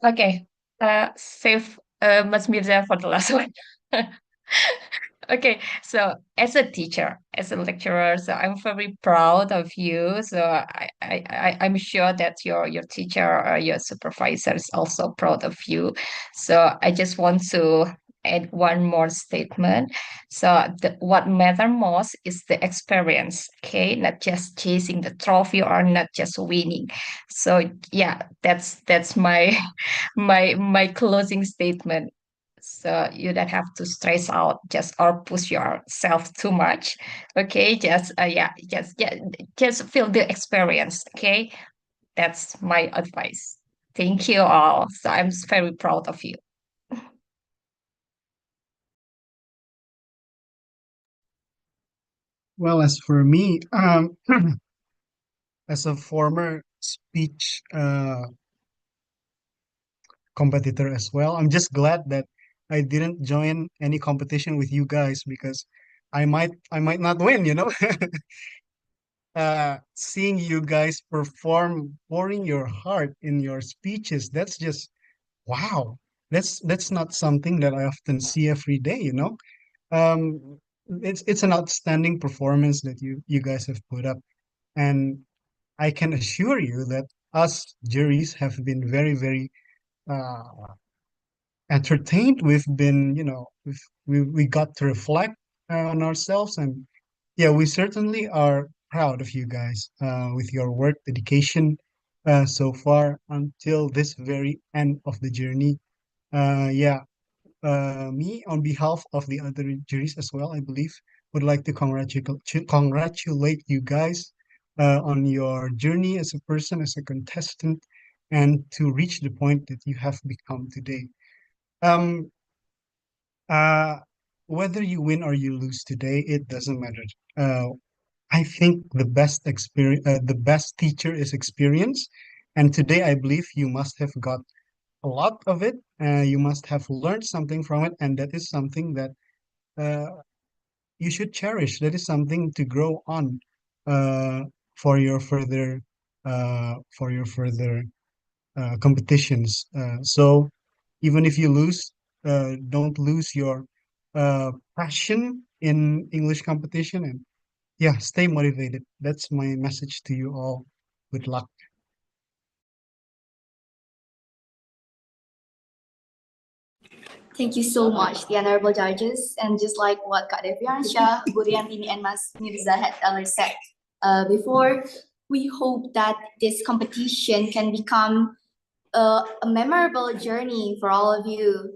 Okay, save Mas Mirza for the last one. Okay, so as a teacher, as a lecturer, so I'm very proud of you. So I'm sure that your teacher or your supervisor is also proud of you. So I just want to add one more statement. So what matter most is the experience, okay? Not just chasing the trophy or not just winning. So yeah, that's my my closing statement. So you don't have to stress out just or push yourself too much. Okay, just feel the experience. Okay, that's my advice. Thank you all. So I'm very proud of you. Well, as for me, as a former speech competitor as well, I'm just glad that I didn't join any competition with you guys because I might not win, you know. Seeing you guys perform, pouring your heart in your speeches, that's just wow. That's not something that I often see every day, you know. Um, it's an outstanding performance that you guys have put up, and I can assure you that us juries have been very, very uh, entertained. We've been, you know, we got to reflect on ourselves, and yeah, we certainly are proud of you guys with your work dedication so far until this very end of the journey. Yeah, me on behalf of the other juries as well, I believe, would like to congratulate you guys on your journey as a person, as a contestant, and to reach the point that you have become today. Um, uh, whether you win or you lose today, it doesn't matter. Uh, I think the best teacher is experience, and today I believe you must have got a lot of it. You must have learned something from it, and that is something that uh, you should cherish. That is something to grow on uh, for your further competitions. So even if you lose, don't lose your passion in English competition, and yeah, stay motivated. That's my message to you all. Good luck. Thank you so much, the honorable judges. And just like what Kak Deviansya, Bu Riantini, and Mas Mirza had earlier said, before, we hope that this competition can become a memorable journey for all of you.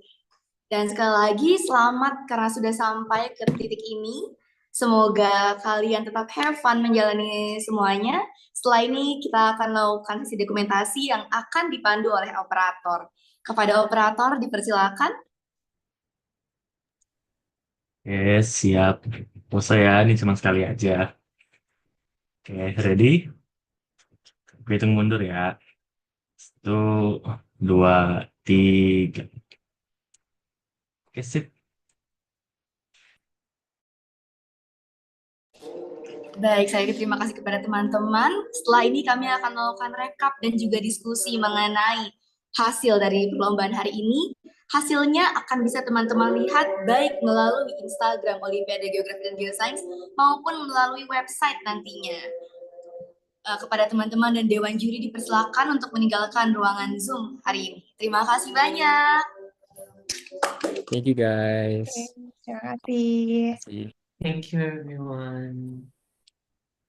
Dan sekali lagi selamat karena sudah sampai ke titik ini. Semoga kalian tetap have fun menjalani semuanya. Setelah ini kita akan melakukan sesi dokumentasi yang akan dipandu oleh operator. Kepada operator dipersilakan. Oke, siap. Mau ya, ini cuma sekali aja. Oke, ready? Gue hitung mundur ya. 1, 2, 3. Oke, sip. Baik, saya terima kasih kepada teman-teman. Setelah ini kami akan melakukan rekap dan juga diskusi mengenai hasil dari perlombaan hari ini. Hasilnya akan bisa teman-teman lihat baik melalui Instagram Olimpiade Geografi dan Geosains maupun melalui website nantinya. Kepada teman-teman dan Dewan Juri dipersilakan untuk meninggalkan ruangan Zoom hari ini. Terima kasih banyak. Thank you guys. Terima kasih. See you. Thank you, everyone.